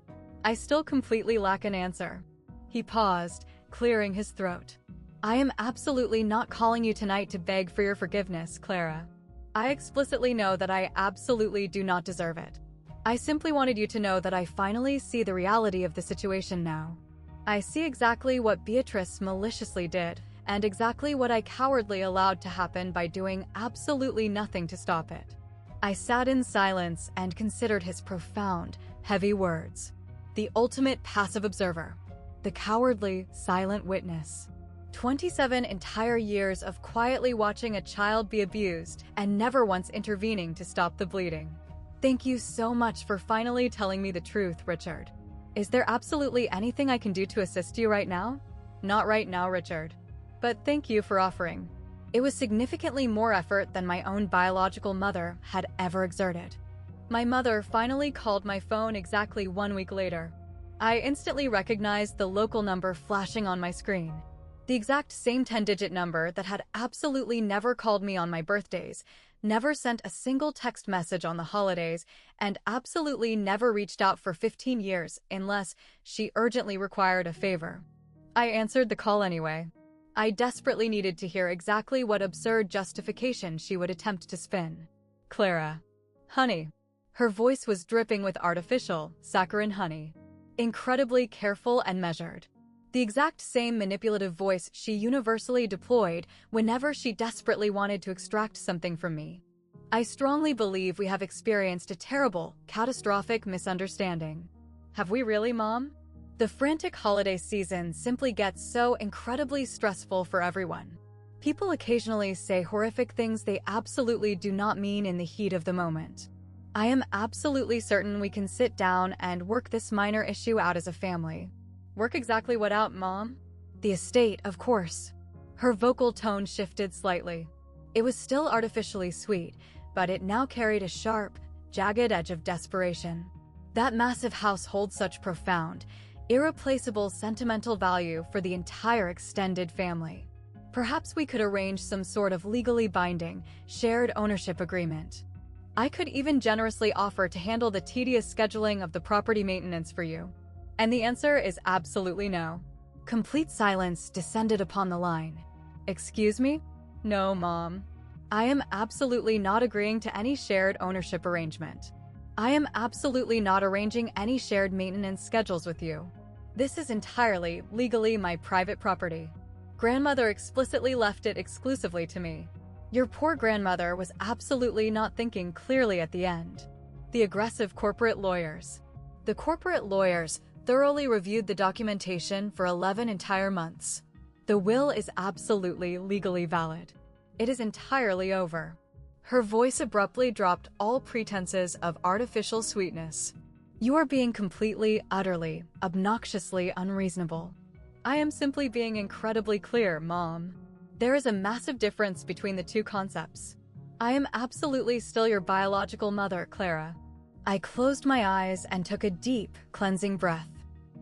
I still completely lack an answer. He paused, clearing his throat. I am absolutely not calling you tonight to beg for your forgiveness, Clara. I explicitly know that I absolutely do not deserve it. I simply wanted you to know that I finally see the reality of the situation now. I see exactly what Beatrice maliciously did, and exactly what I cowardly allowed to happen by doing absolutely nothing to stop it. I sat in silence and considered his profound, heavy words. The ultimate passive observer. The cowardly, silent witness. 27 entire years of quietly watching a child be abused and never once intervening to stop the bleeding. Thank you so much for finally telling me the truth, Richard. Is there absolutely anything I can do to assist you right now? Not right now, Richard. But thank you for offering. It was significantly more effort than my own biological mother had ever exerted. My mother finally called my phone exactly 1 week later. I instantly recognized the local number flashing on my screen. The exact same 10-digit number that had absolutely never called me on my birthdays, never sent a single text message on the holidays, and absolutely never reached out for 15 years unless she urgently required a favor. I answered the call anyway. I desperately needed to hear exactly what absurd justification she would attempt to spin. Clara. Honey. Her voice was dripping with artificial, saccharine honey. Incredibly careful and measured. The exact same manipulative voice she universally deployed whenever she desperately wanted to extract something from me. I strongly believe we have experienced a terrible, catastrophic misunderstanding. Have we really, Mom? The frantic holiday season simply gets so incredibly stressful for everyone. People occasionally say horrific things they absolutely do not mean in the heat of the moment. I am absolutely certain we can sit down and work this minor issue out as a family. Work exactly what out, Mom? The estate, of course. Her vocal tone shifted slightly. It was still artificially sweet, but it now carried a sharp, jagged edge of desperation. That massive house holds such profound, irreplaceable sentimental value for the entire extended family. Perhaps we could arrange some sort of legally binding, shared ownership agreement. I could even generously offer to handle the tedious scheduling of the property maintenance for you. And the answer is absolutely no. Complete silence descended upon the line. Excuse me? No, Mom. I am absolutely not agreeing to any shared ownership arrangement. I am absolutely not arranging any shared maintenance schedules with you. This is entirely, legally, my private property. Grandmother explicitly left it exclusively to me. Your poor grandmother was absolutely not thinking clearly at the end. The aggressive corporate lawyers. The corporate lawyers thoroughly reviewed the documentation for 11 entire months. The will is absolutely legally valid. It is entirely over. Her voice abruptly dropped all pretenses of artificial sweetness. You are being completely, utterly, obnoxiously unreasonable. I am simply being incredibly clear, Mom. There is a massive difference between the two concepts. I am absolutely still your biological mother, Clara. I closed my eyes and took a deep, cleansing breath.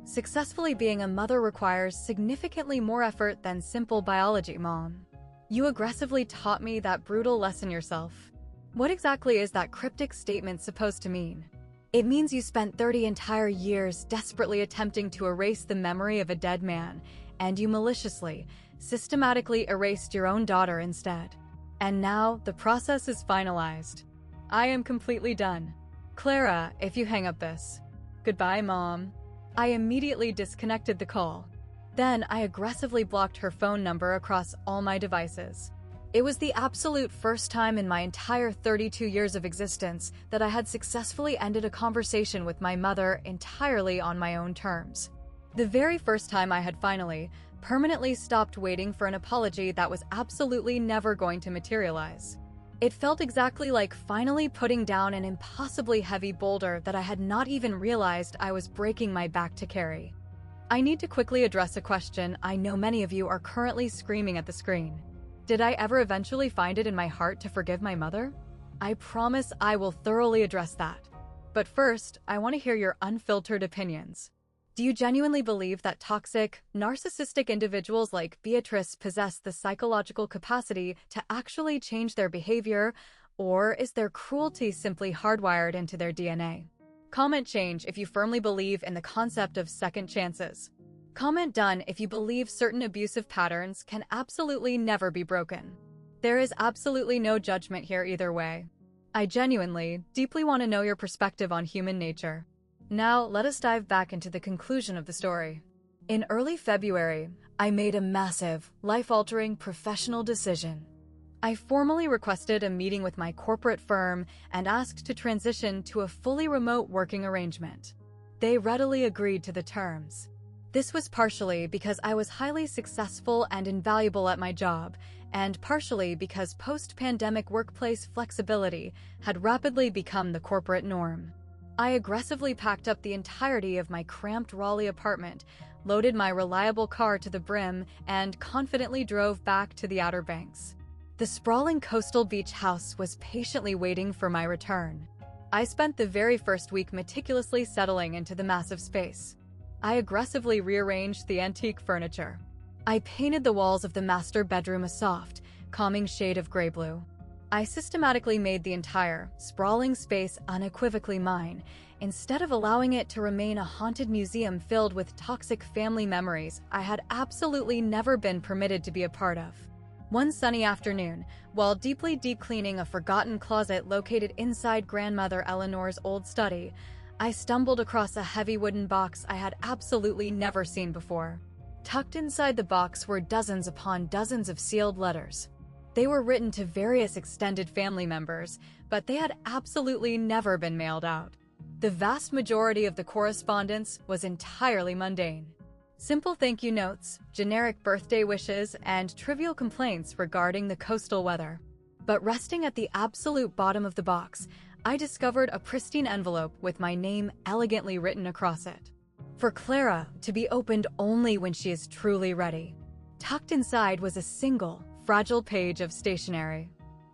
Successfully being a mother requires significantly more effort than simple biology, Mom. You aggressively taught me that brutal lesson yourself. What exactly is that cryptic statement supposed to mean? It means you spent 30 entire years desperately attempting to erase the memory of a dead man, and you maliciously, systematically erased your own daughter instead. And now, the process is finalized. I am completely done. Clara, if you hang up this. Goodbye, Mom. I immediately disconnected the call. Then I aggressively blocked her phone number across all my devices. It was the absolute first time in my entire 32 years of existence that I had successfully ended a conversation with my mother entirely on my own terms. The very first time I had finally, permanently stopped waiting for an apology that was absolutely never going to materialize. It felt exactly like finally putting down an impossibly heavy boulder that I had not even realized I was breaking my back to carry. I need to quickly address a question I know many of you are currently screaming at the screen. Did I ever eventually find it in my heart to forgive my mother? I promise I will thoroughly address that. But first, I want to hear your unfiltered opinions. Do you genuinely believe that toxic, narcissistic individuals like Beatrice possess the psychological capacity to actually change their behavior, or is their cruelty simply hardwired into their DNA? Comment change if you firmly believe in the concept of second chances. Comment done if you believe certain abusive patterns can absolutely never be broken. There is absolutely no judgment here either way. I genuinely, deeply want to know your perspective on human nature. Now, let us dive back into the conclusion of the story. In early February, I made a massive, life-altering professional decision. I formally requested a meeting with my corporate firm and asked to transition to a fully remote working arrangement. They readily agreed to the terms. This was partially because I was highly successful and invaluable at my job, and partially because post-pandemic workplace flexibility had rapidly become the corporate norm. I aggressively packed up the entirety of my cramped Raleigh apartment, loaded my reliable car to the brim, and confidently drove back to the Outer Banks. The sprawling coastal beach house was patiently waiting for my return. I spent the very first week meticulously settling into the massive space. I aggressively rearranged the antique furniture. I painted the walls of the master bedroom a soft, calming shade of gray-blue. I systematically made the entire, sprawling space unequivocally mine, instead of allowing it to remain a haunted museum filled with toxic family memories I had absolutely never been permitted to be a part of. One sunny afternoon, while deeply deep cleaning a forgotten closet located inside grandmother Eleanor's old study, I stumbled across a heavy wooden box I had absolutely never seen before. Tucked inside the box were dozens upon dozens of sealed letters. They were written to various extended family members, but they had absolutely never been mailed out. The vast majority of the correspondence was entirely mundane. Simple thank you notes, generic birthday wishes, and trivial complaints regarding the coastal weather. But resting at the absolute bottom of the box, I discovered a pristine envelope with my name elegantly written across it. For Clara, to be opened only when she is truly ready. Tucked inside was a single, fragile page of stationery.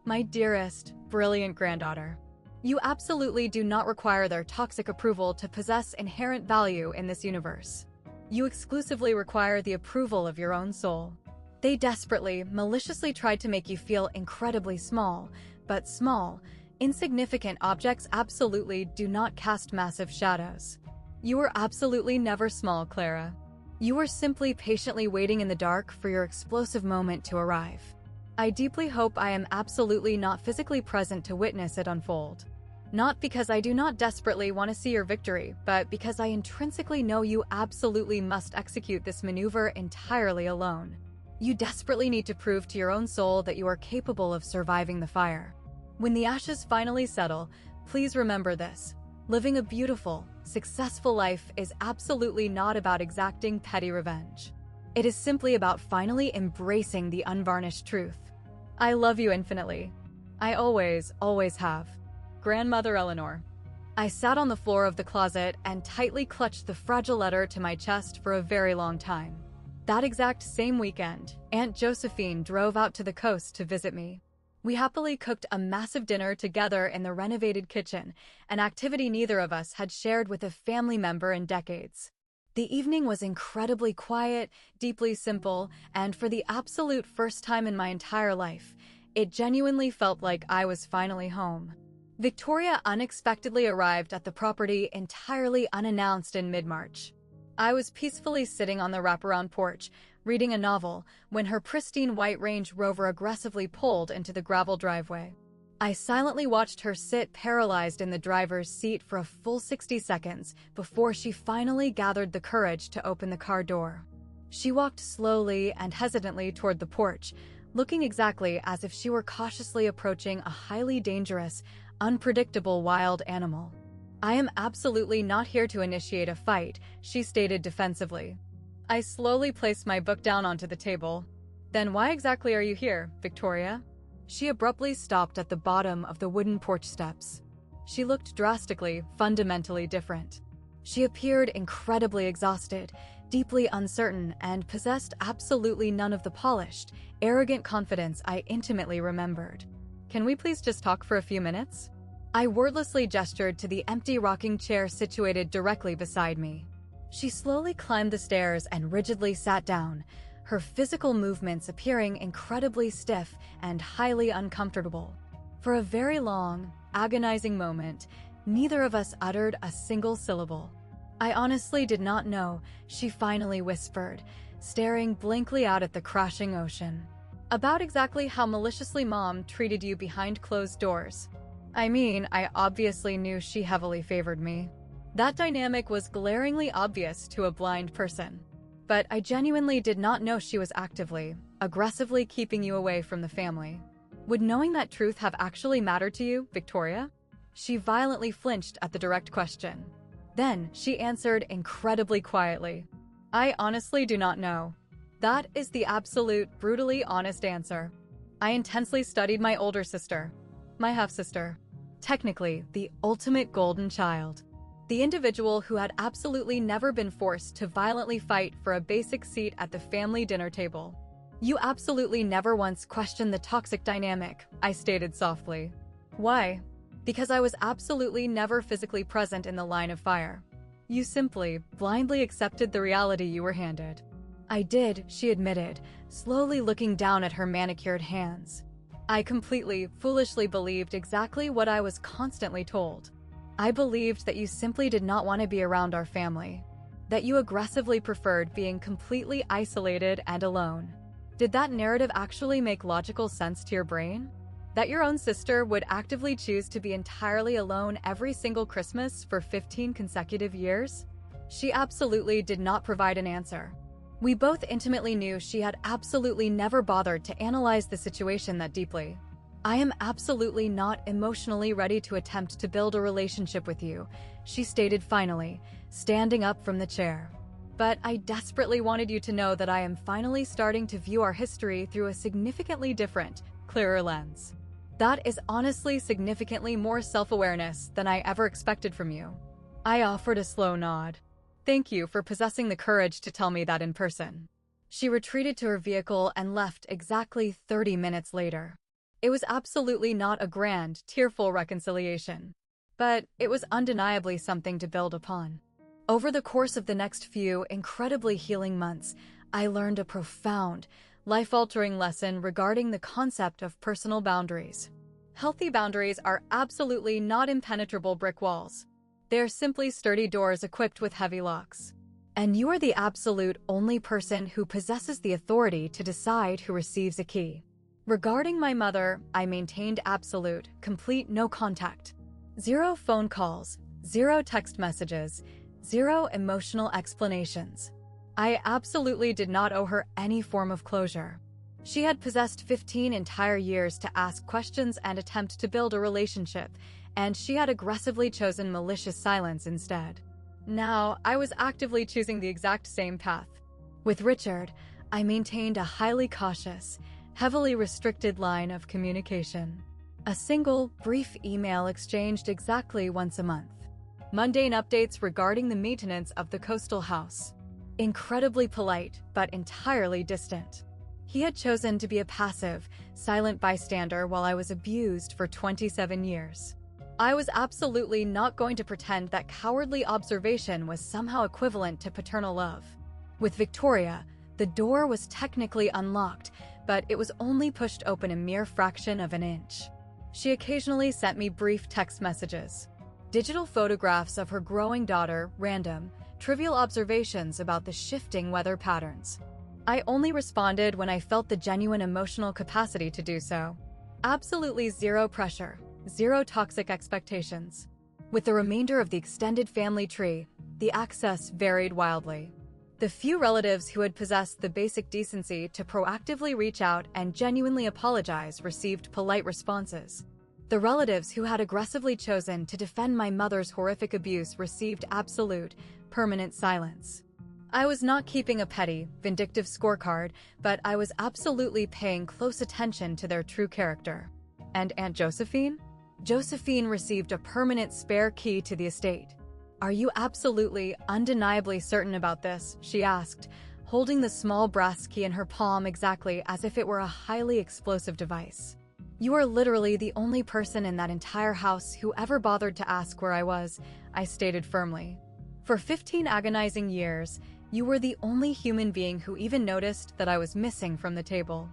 My dearest, brilliant granddaughter, you absolutely do not require their toxic approval to possess inherent value in this universe. You exclusively require the approval of your own soul. They desperately, maliciously tried to make you feel incredibly small, but small, insignificant objects absolutely do not cast massive shadows. You were absolutely never small, Clara. You were simply patiently waiting in the dark for your explosive moment to arrive. I deeply hope I am absolutely not physically present to witness it unfold. Not because I do not desperately want to see your victory, but because I intrinsically know you absolutely must execute this maneuver entirely alone. You desperately need to prove to your own soul that you are capable of surviving the fire. When the ashes finally settle, please remember this. Living a beautiful, successful life is absolutely not about exacting petty revenge. It is simply about finally embracing the unvarnished truth. I love you infinitely. I always, always have. Grandmother Eleanor. I sat on the floor of the closet and tightly clutched the fragile letter to my chest for a very long time. That exact same weekend, Aunt Josephine drove out to the coast to visit me. We happily cooked a massive dinner together in the renovated kitchen, an activity neither of us had shared with a family member in decades. The evening was incredibly quiet, deeply simple, and for the absolute first time in my entire life, it genuinely felt like I was finally home. Victoria unexpectedly arrived at the property entirely unannounced in mid-March. I was peacefully sitting on the wraparound porch, reading a novel, when her pristine white Range Rover aggressively pulled into the gravel driveway. I silently watched her sit paralyzed in the driver's seat for a full 60 seconds before she finally gathered the courage to open the car door. She walked slowly and hesitantly toward the porch, looking exactly as if she were cautiously approaching a highly dangerous, unpredictable wild animal. I am absolutely not here to initiate a fight, she stated defensively. I slowly placed my book down onto the table. Then why exactly are you here, Victoria? She abruptly stopped at the bottom of the wooden porch steps. She looked drastically, fundamentally different. She appeared incredibly exhausted, deeply uncertain, and possessed absolutely none of the polished, arrogant confidence I intimately remembered. Can we please just talk for a few minutes? I wordlessly gestured to the empty rocking chair situated directly beside me. She slowly climbed the stairs and rigidly sat down, her physical movements appearing incredibly stiff and highly uncomfortable. For a very long, agonizing moment, neither of us uttered a single syllable. I honestly did not know, she finally whispered, staring blankly out at the crashing ocean. About exactly how maliciously Mom treated you behind closed doors. I mean, I obviously knew she heavily favored me. That dynamic was glaringly obvious to a blind person. But I genuinely did not know she was actively, aggressively keeping you away from the family. Would knowing that truth have actually mattered to you, Victoria? She violently flinched at the direct question. Then, she answered incredibly quietly. I honestly do not know. That is the absolute, brutally honest answer. I intensely studied my older sister, my half-sister. Technically, the ultimate golden child. The individual who had absolutely never been forced to violently fight for a basic seat at the family dinner table. You absolutely never once questioned the toxic dynamic, I stated softly. Why? Because I was absolutely never physically present in the line of fire. You simply, blindly accepted the reality you were handed. I did, she admitted, slowly looking down at her manicured hands. I completely, foolishly believed exactly what I was constantly told. I believed that you simply did not want to be around our family. That you aggressively preferred being completely isolated and alone. Did that narrative actually make logical sense to your brain? That your own sister would actively choose to be entirely alone every single Christmas for 15 consecutive years? She absolutely did not provide an answer. We both intimately knew she had absolutely never bothered to analyze the situation that deeply. I am absolutely not emotionally ready to attempt to build a relationship with you, she stated finally, standing up from the chair. But I desperately wanted you to know that I am finally starting to view our history through a significantly different, clearer lens. That is honestly significantly more self-awareness than I ever expected from you. I offered a slow nod. Thank you for possessing the courage to tell me that in person. She retreated to her vehicle and left exactly 30 minutes later. It was absolutely not a grand, tearful reconciliation. But it was undeniably something to build upon. Over the course of the next few incredibly healing months, I learned a profound, life-altering lesson regarding the concept of personal boundaries. Healthy boundaries are absolutely not impenetrable brick walls. They are simply sturdy doors equipped with heavy locks. And you are the absolute only person who possesses the authority to decide who receives a key. Regarding my mother, I maintained absolute, complete no contact. 0 phone calls, 0 text messages, 0 emotional explanations. I absolutely did not owe her any form of closure. She had possessed 15 entire years to ask questions and attempt to build a relationship, and she had aggressively chosen malicious silence instead. Now, I was actively choosing the exact same path. With Richard, I maintained a highly cautious, heavily restricted line of communication. A single, brief email exchanged exactly once a month. Mundane updates regarding the maintenance of the coastal house. Incredibly polite, but entirely distant. He had chosen to be a passive, silent bystander while I was abused for 27 years. I was absolutely not going to pretend that cowardly observation was somehow equivalent to paternal love. With Victoria, the door was technically unlocked, but it was only pushed open a mere fraction of an inch. She occasionally sent me brief text messages. Digital photographs of her growing daughter, random, trivial observations about the shifting weather patterns. I only responded when I felt the genuine emotional capacity to do so. Absolutely 0 pressure, 0 toxic expectations. With the remainder of the extended family tree, the access varied wildly. The few relatives who had possessed the basic decency to proactively reach out and genuinely apologize received polite responses. The relatives who had aggressively chosen to defend my mother's horrific abuse received absolute, permanent silence. I was not keeping a petty, vindictive scorecard, but I was absolutely paying close attention to their true character. And Aunt Josephine? Josephine received a permanent spare key to the estate. Are you absolutely, undeniably certain about this? She asked, holding the small brass key in her palm exactly as if it were a highly explosive device. You are literally the only person in that entire house who ever bothered to ask where I was, I stated firmly. For 15 agonizing years, you were the only human being who even noticed that I was missing from the table.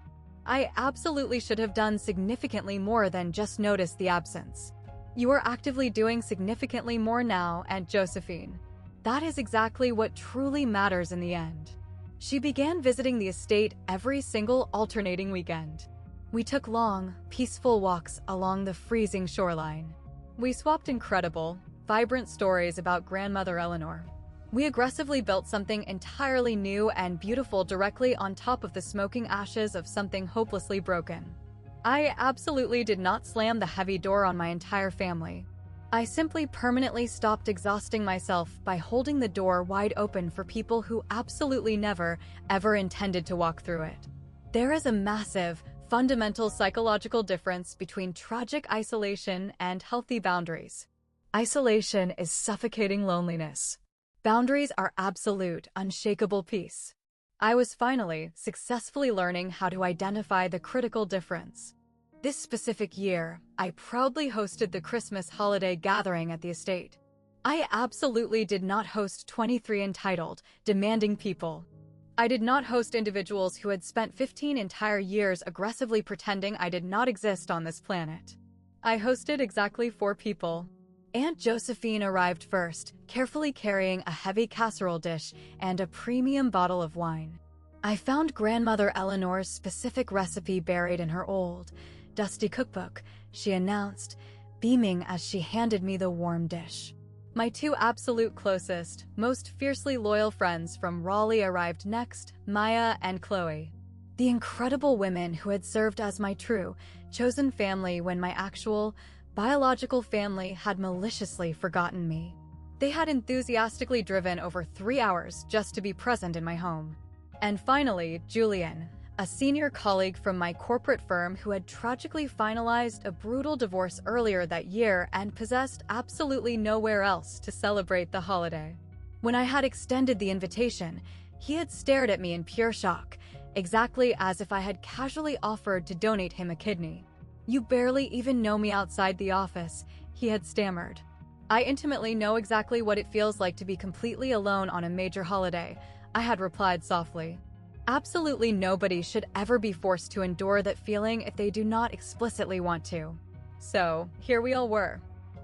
I absolutely should have done significantly more than just notice the absence. You are actively doing significantly more now, Aunt Josephine. That is exactly what truly matters in the end. She began visiting the estate every single alternating weekend. We took long, peaceful walks along the freezing shoreline. We swapped incredible, vibrant stories about grandmother Eleanor. We aggressively built something entirely new and beautiful directly on top of the smoking ashes of something hopelessly broken. I absolutely did not slam the heavy door on my entire family. I simply permanently stopped exhausting myself by holding the door wide open for people who absolutely never, ever intended to walk through it. There is a massive, fundamental psychological difference between tragic isolation and healthy boundaries. Isolation is suffocating loneliness. Boundaries are absolute, unshakable peace. I was finally, successfully learning how to identify the critical difference. This specific year, I proudly hosted the Christmas holiday gathering at the estate. I absolutely did not host 23 entitled, demanding people. I did not host individuals who had spent 15 entire years aggressively pretending I did not exist on this planet. I hosted exactly 4 people. Aunt Josephine arrived first, carefully carrying a heavy casserole dish and a premium bottle of wine. I found Grandmother Eleanor's specific recipe buried in her old, dusty cookbook, she announced, beaming as she handed me the warm dish. My 2 absolute closest, most fiercely loyal friends from Raleigh arrived next, Maya and Chloe. The incredible women who had served as my true, chosen family when my actual, biological family had maliciously forgotten me. They had enthusiastically driven over 3 hours just to be present in my home. And finally, Julian, a senior colleague from my corporate firm who had tragically finalized a brutal divorce earlier that year and possessed absolutely nowhere else to celebrate the holiday. When I had extended the invitation, he had stared at me in pure shock, exactly as if I had casually offered to donate him a kidney. "You barely even know me outside the office," he had stammered. "I intimately know exactly what it feels like to be completely alone on a major holiday," I had replied softly. Absolutely nobody should ever be forced to endure that feeling if they do not explicitly want to. So, here we all were.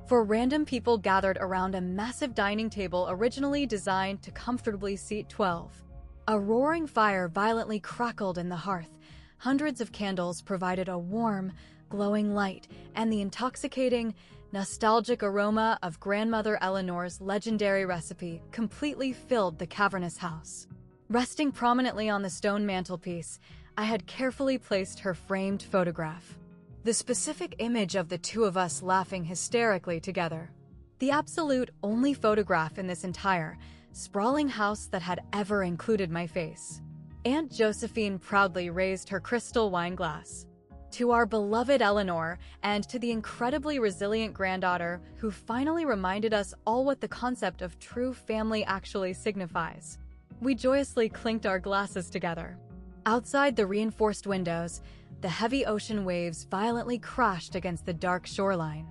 4 random people gathered around a massive dining table originally designed to comfortably seat 12. A roaring fire violently crackled in the hearth. Hundreds of candles provided a warm, glowing light, and the intoxicating, nostalgic aroma of Grandmother Eleanor's legendary recipe completely filled the cavernous house. Resting prominently on the stone mantelpiece, I had carefully placed her framed photograph. The specific image of the 2 of us laughing hysterically together. The absolute only photograph in this entire, sprawling house that had ever included my face. Aunt Josephine proudly raised her crystal wine glass. To our beloved Eleanor, and to the incredibly resilient granddaughter who finally reminded us all what the concept of true family actually signifies. We joyously clinked our glasses together. Outside the reinforced windows, the heavy ocean waves violently crashed against the dark shoreline.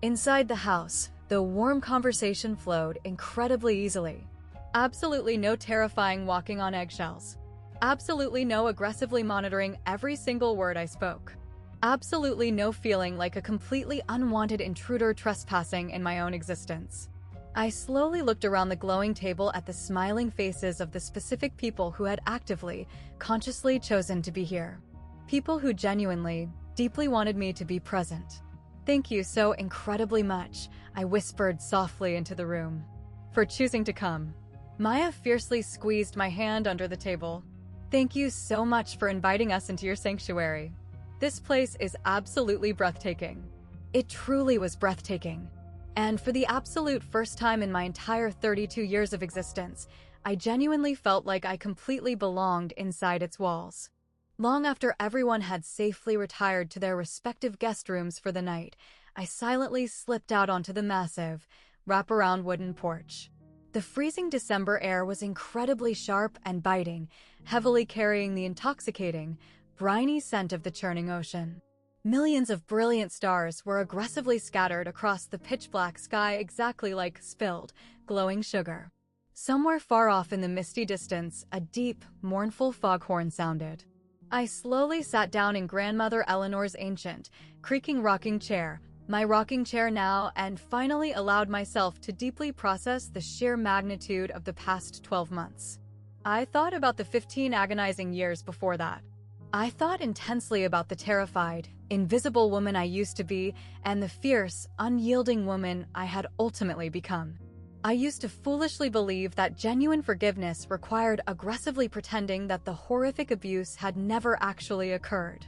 Inside the house, the warm conversation flowed incredibly easily. Absolutely no terrifying walking on eggshells. Absolutely no aggressively monitoring every single word I spoke. Absolutely no feeling like a completely unwanted intruder trespassing in my own existence. I slowly looked around the glowing table at the smiling faces of the specific people who had actively, consciously chosen to be here. People who genuinely, deeply wanted me to be present. "Thank you so incredibly much," I whispered softly into the room, "for choosing to come." Maya fiercely squeezed my hand under the table. "Thank you so much for inviting us into your sanctuary. This place is absolutely breathtaking." It truly was breathtaking. And for the absolute first time in my entire 32 years of existence, I genuinely felt like I completely belonged inside its walls. Long after everyone had safely retired to their respective guest rooms for the night, I silently slipped out onto the massive, wraparound wooden porch. The freezing December air was incredibly sharp and biting, heavily carrying the intoxicating, briny scent of the churning ocean. Millions of brilliant stars were aggressively scattered across the pitch-black sky exactly like spilled, glowing sugar. Somewhere far off in the misty distance, a deep, mournful foghorn sounded. I slowly sat down in Grandmother Eleanor's ancient, creaking rocking chair, my rocking chair now, and finally allowed myself to deeply process the sheer magnitude of the past 12 months. I thought about the 15 agonizing years before that. I thought intensely about the terrified, invisible woman I used to be and the fierce, unyielding woman I had ultimately become. I used to foolishly believe that genuine forgiveness required aggressively pretending that the horrific abuse had never actually occurred.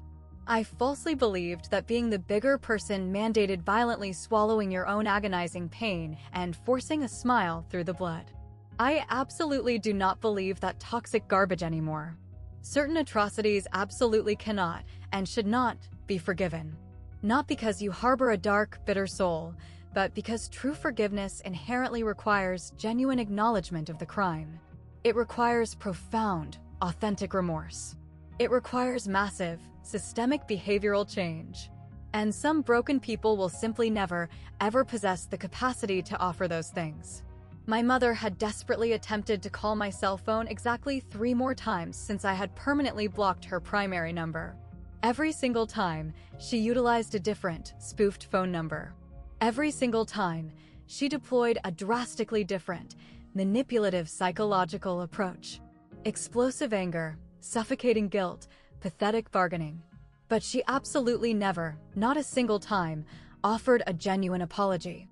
I falsely believed that being the bigger person mandated violently swallowing your own agonizing pain and forcing a smile through the blood. I absolutely do not believe that toxic garbage anymore. Certain atrocities absolutely cannot and should not be forgiven. Not because you harbor a dark, bitter soul, but because true forgiveness inherently requires genuine acknowledgement of the crime. It requires profound, authentic remorse. It requires massive, systemic behavioral change. And some broken people will simply never, ever possess the capacity to offer those things. My mother had desperately attempted to call my cell phone exactly 3 more times since I had permanently blocked her primary number. Every single time, she utilized a different, spoofed phone number. Every single time, she deployed a drastically different, manipulative psychological approach. Explosive anger, suffocating guilt, pathetic bargaining. But she absolutely never, not a single time, offered a genuine apology.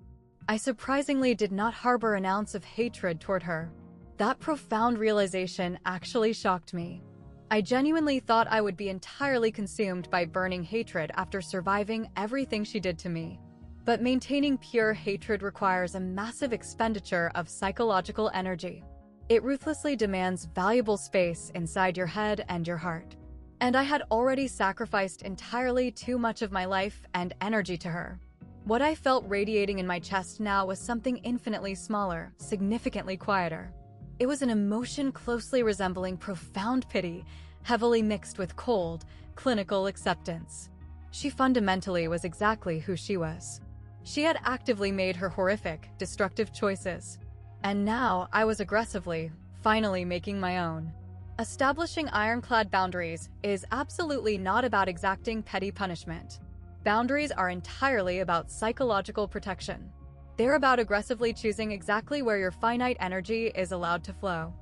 I surprisingly did not harbor an ounce of hatred toward her. That profound realization actually shocked me. I genuinely thought I would be entirely consumed by burning hatred after surviving everything she did to me. But maintaining pure hatred requires a massive expenditure of psychological energy. It ruthlessly demands valuable space inside your head and your heart. And I had already sacrificed entirely too much of my life and energy to her. What I felt radiating in my chest now was something infinitely smaller, significantly quieter. It was an emotion closely resembling profound pity, heavily mixed with cold, clinical acceptance. She fundamentally was exactly who she was. She had actively made her horrific, destructive choices. And now I was aggressively, finally making my own. Establishing ironclad boundaries is absolutely not about exacting petty punishment. Boundaries are entirely about psychological protection. They're about aggressively choosing exactly where your finite energy is allowed to flow.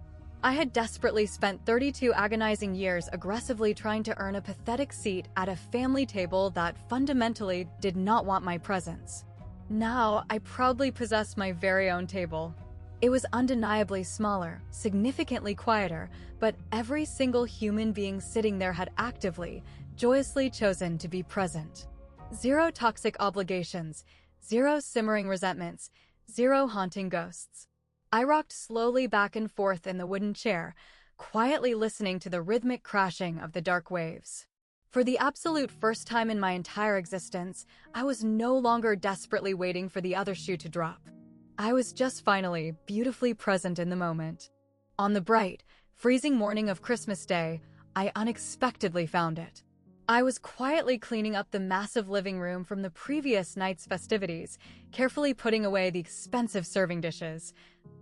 I had desperately spent 32 agonizing years aggressively trying to earn a pathetic seat at a family table that fundamentally did not want my presence. Now, I proudly possessed my very own table. It was undeniably smaller, significantly quieter, but every single human being sitting there had actively, joyously chosen to be present. 0 toxic obligations, 0 simmering resentments, 0 haunting ghosts. I rocked slowly back and forth in the wooden chair, quietly listening to the rhythmic crashing of the dark waves. For the absolute first time in my entire existence, I was no longer desperately waiting for the other shoe to drop. I was just finally, beautifully present in the moment. On the bright, freezing morning of Christmas Day, I unexpectedly found it. I was quietly cleaning up the massive living room from the previous night's festivities, carefully putting away the expensive serving dishes,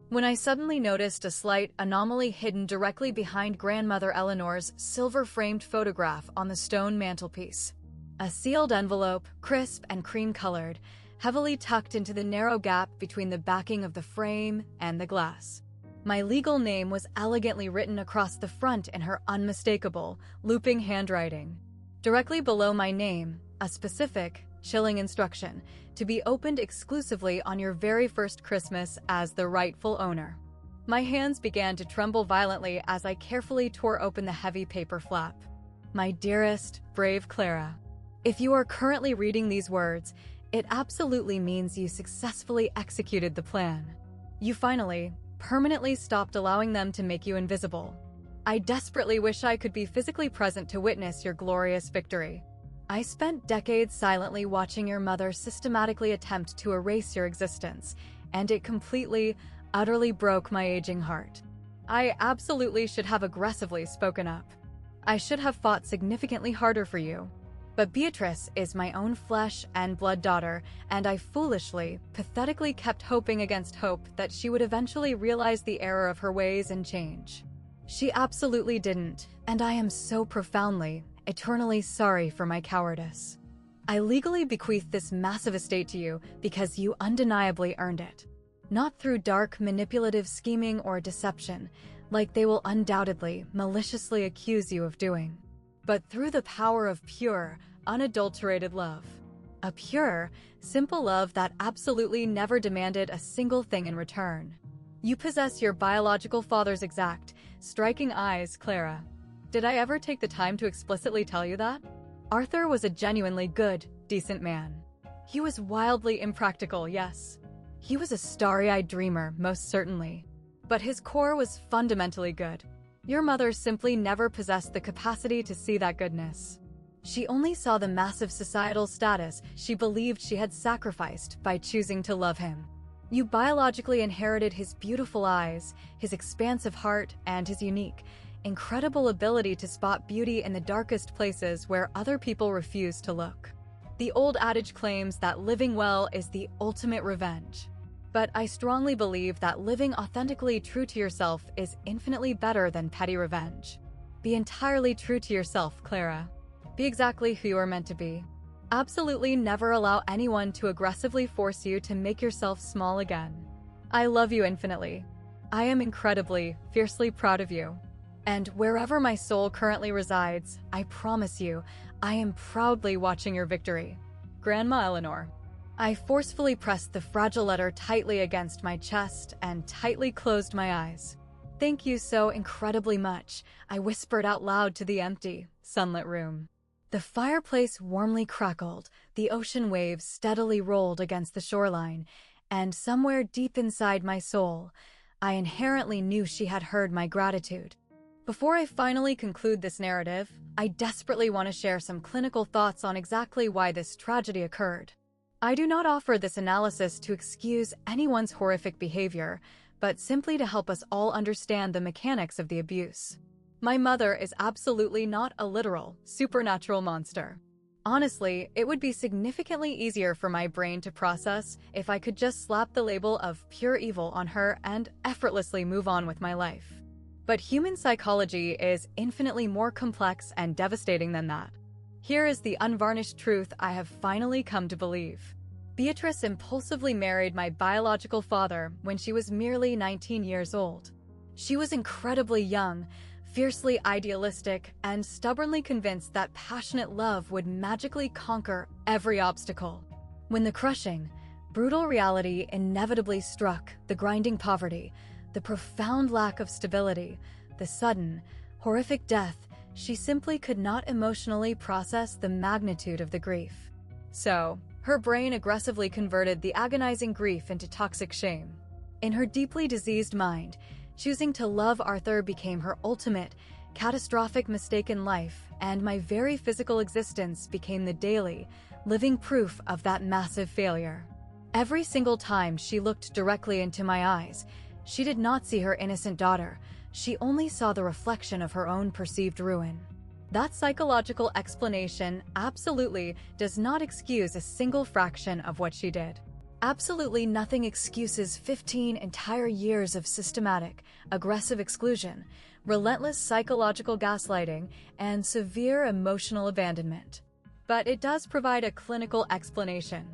when I suddenly noticed a slight anomaly hidden directly behind Grandmother Eleanor's silver-framed photograph on the stone mantelpiece. A sealed envelope, crisp and cream-colored, heavily tucked into the narrow gap between the backing of the frame and the glass. My legal name was elegantly written across the front in her unmistakable, looping handwriting. Directly below my name, a specific, chilling instruction to be opened exclusively on your very first Christmas as the rightful owner. My hands began to tremble violently as I carefully tore open the heavy paper flap. My dearest, brave Clara, if you are currently reading these words, it absolutely means you successfully executed the plan. You finally, permanently stopped allowing them to make you invisible. I desperately wish I could be physically present to witness your glorious victory. I spent decades silently watching your mother systematically attempt to erase your existence, and it completely, utterly broke my aging heart. I absolutely should have aggressively spoken up. I should have fought significantly harder for you. But Beatrice is my own flesh and blood daughter, and I foolishly, pathetically kept hoping against hope that she would eventually realize the error of her ways and change. She absolutely didn't, and I am so profoundly, eternally sorry for my cowardice. I legally bequeath this massive estate to you because you undeniably earned it. Not through dark, manipulative scheming or deception, like they will undoubtedly, maliciously accuse you of doing, but through the power of pure, unadulterated love. A pure, simple love that absolutely never demanded a single thing in return. You possess your biological father's exact, striking eyes, Clara. Did I ever take the time to explicitly tell you that? Arthur was a genuinely good, decent man. He was wildly impractical, yes. He was a starry-eyed dreamer, most certainly. But his core was fundamentally good. Your mother simply never possessed the capacity to see that goodness. She only saw the massive societal status she believed she had sacrificed by choosing to love him. You biologically inherited his beautiful eyes, his expansive heart, and his unique, incredible ability to spot beauty in the darkest places where other people refuse to look. The old adage claims that living well is the ultimate revenge. But I strongly believe that living authentically true to yourself is infinitely better than petty revenge. Be entirely true to yourself, Clara. Be exactly who you are meant to be. Absolutely never allow anyone to aggressively force you to make yourself small again. I love you infinitely. I am incredibly, fiercely proud of you. And wherever my soul currently resides, I promise you, I am proudly watching your victory. Grandma Eleanor. I forcefully pressed the fragile letter tightly against my chest and tightly closed my eyes. Thank you so incredibly much, I whispered out loud to the empty, sunlit room. The fireplace warmly crackled, the ocean waves steadily rolled against the shoreline, and somewhere deep inside my soul, I inherently knew she had heard my gratitude. Before I finally conclude this narrative, I desperately want to share some clinical thoughts on exactly why this tragedy occurred. I do not offer this analysis to excuse anyone's horrific behavior, but simply to help us all understand the mechanics of the abuse. My mother is absolutely not a literal, supernatural monster. Honestly, it would be significantly easier for my brain to process if I could just slap the label of pure evil on her and effortlessly move on with my life. But human psychology is infinitely more complex and devastating than that. Here is the unvarnished truth I have finally come to believe. Beatrice impulsively married my biological father when she was merely 19 years old. She was incredibly young, fiercely idealistic, and stubbornly convinced that passionate love would magically conquer every obstacle. When the crushing, brutal reality inevitably struck, the grinding poverty, the profound lack of stability, the sudden, horrific death, she simply could not emotionally process the magnitude of the grief. So, her brain aggressively converted the agonizing grief into toxic shame. In her deeply diseased mind, choosing to love Arthur became her ultimate, catastrophic mistake in life, and my very physical existence became the daily, living proof of that massive failure. Every single time she looked directly into my eyes, she did not see her innocent daughter, she only saw the reflection of her own perceived ruin. That psychological explanation absolutely does not excuse a single fraction of what she did. Absolutely nothing excuses 15 entire years of systematic, aggressive exclusion, relentless psychological gaslighting, and severe emotional abandonment. But it does provide a clinical explanation.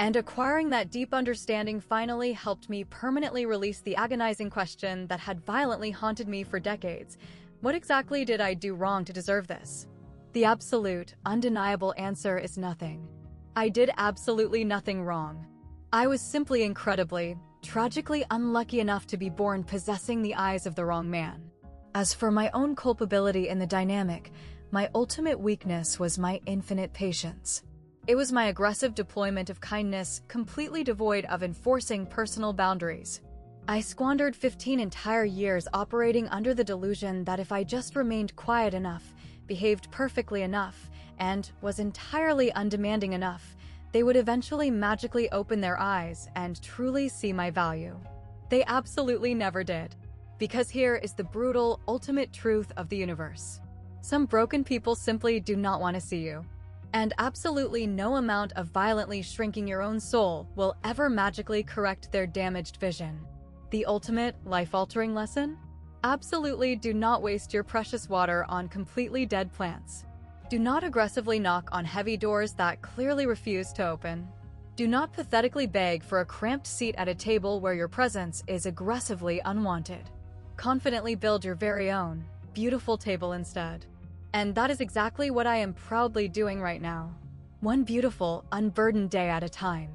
And acquiring that deep understanding finally helped me permanently release the agonizing question that had violently haunted me for decades. What exactly did I do wrong to deserve this? The absolute, undeniable answer is nothing. I did absolutely nothing wrong. I was simply incredibly, tragically unlucky enough to be born possessing the eyes of the wrong man. As for my own culpability in the dynamic, my ultimate weakness was my infinite patience. It was my aggressive deployment of kindness, completely devoid of enforcing personal boundaries. I squandered 15 entire years operating under the delusion that if I just remained quiet enough, behaved perfectly enough, and was entirely undemanding enough, they would eventually magically open their eyes and truly see my value. They absolutely never did. Because here is the brutal, ultimate truth of the universe. Some broken people simply do not want to see you. And absolutely no amount of violently shrinking your own soul will ever magically correct their damaged vision. The ultimate, life-altering lesson? Absolutely do not waste your precious water on completely dead plants. Do not aggressively knock on heavy doors that clearly refuse to open. Do not pathetically beg for a cramped seat at a table where your presence is aggressively unwanted. Confidently build your very own, beautiful table instead. And that is exactly what I am proudly doing right now. One beautiful, unburdened day at a time.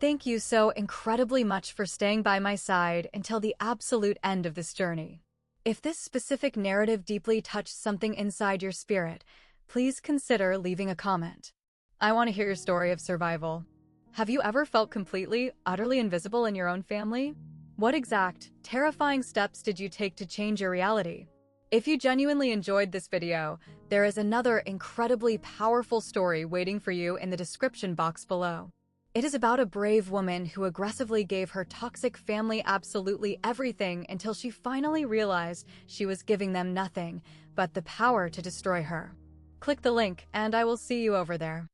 Thank you so incredibly much for staying by my side until the absolute end of this journey. If this specific narrative deeply touched something inside your spirit, please consider leaving a comment. I want to hear your story of survival. Have you ever felt completely, utterly invisible in your own family? What exact, terrifying steps did you take to change your reality? If you genuinely enjoyed this video, there is another incredibly powerful story waiting for you in the description box below. It is about a brave woman who aggressively gave her toxic family absolutely everything until she finally realized she was giving them nothing but the power to destroy her. Click the link, and I will see you over there.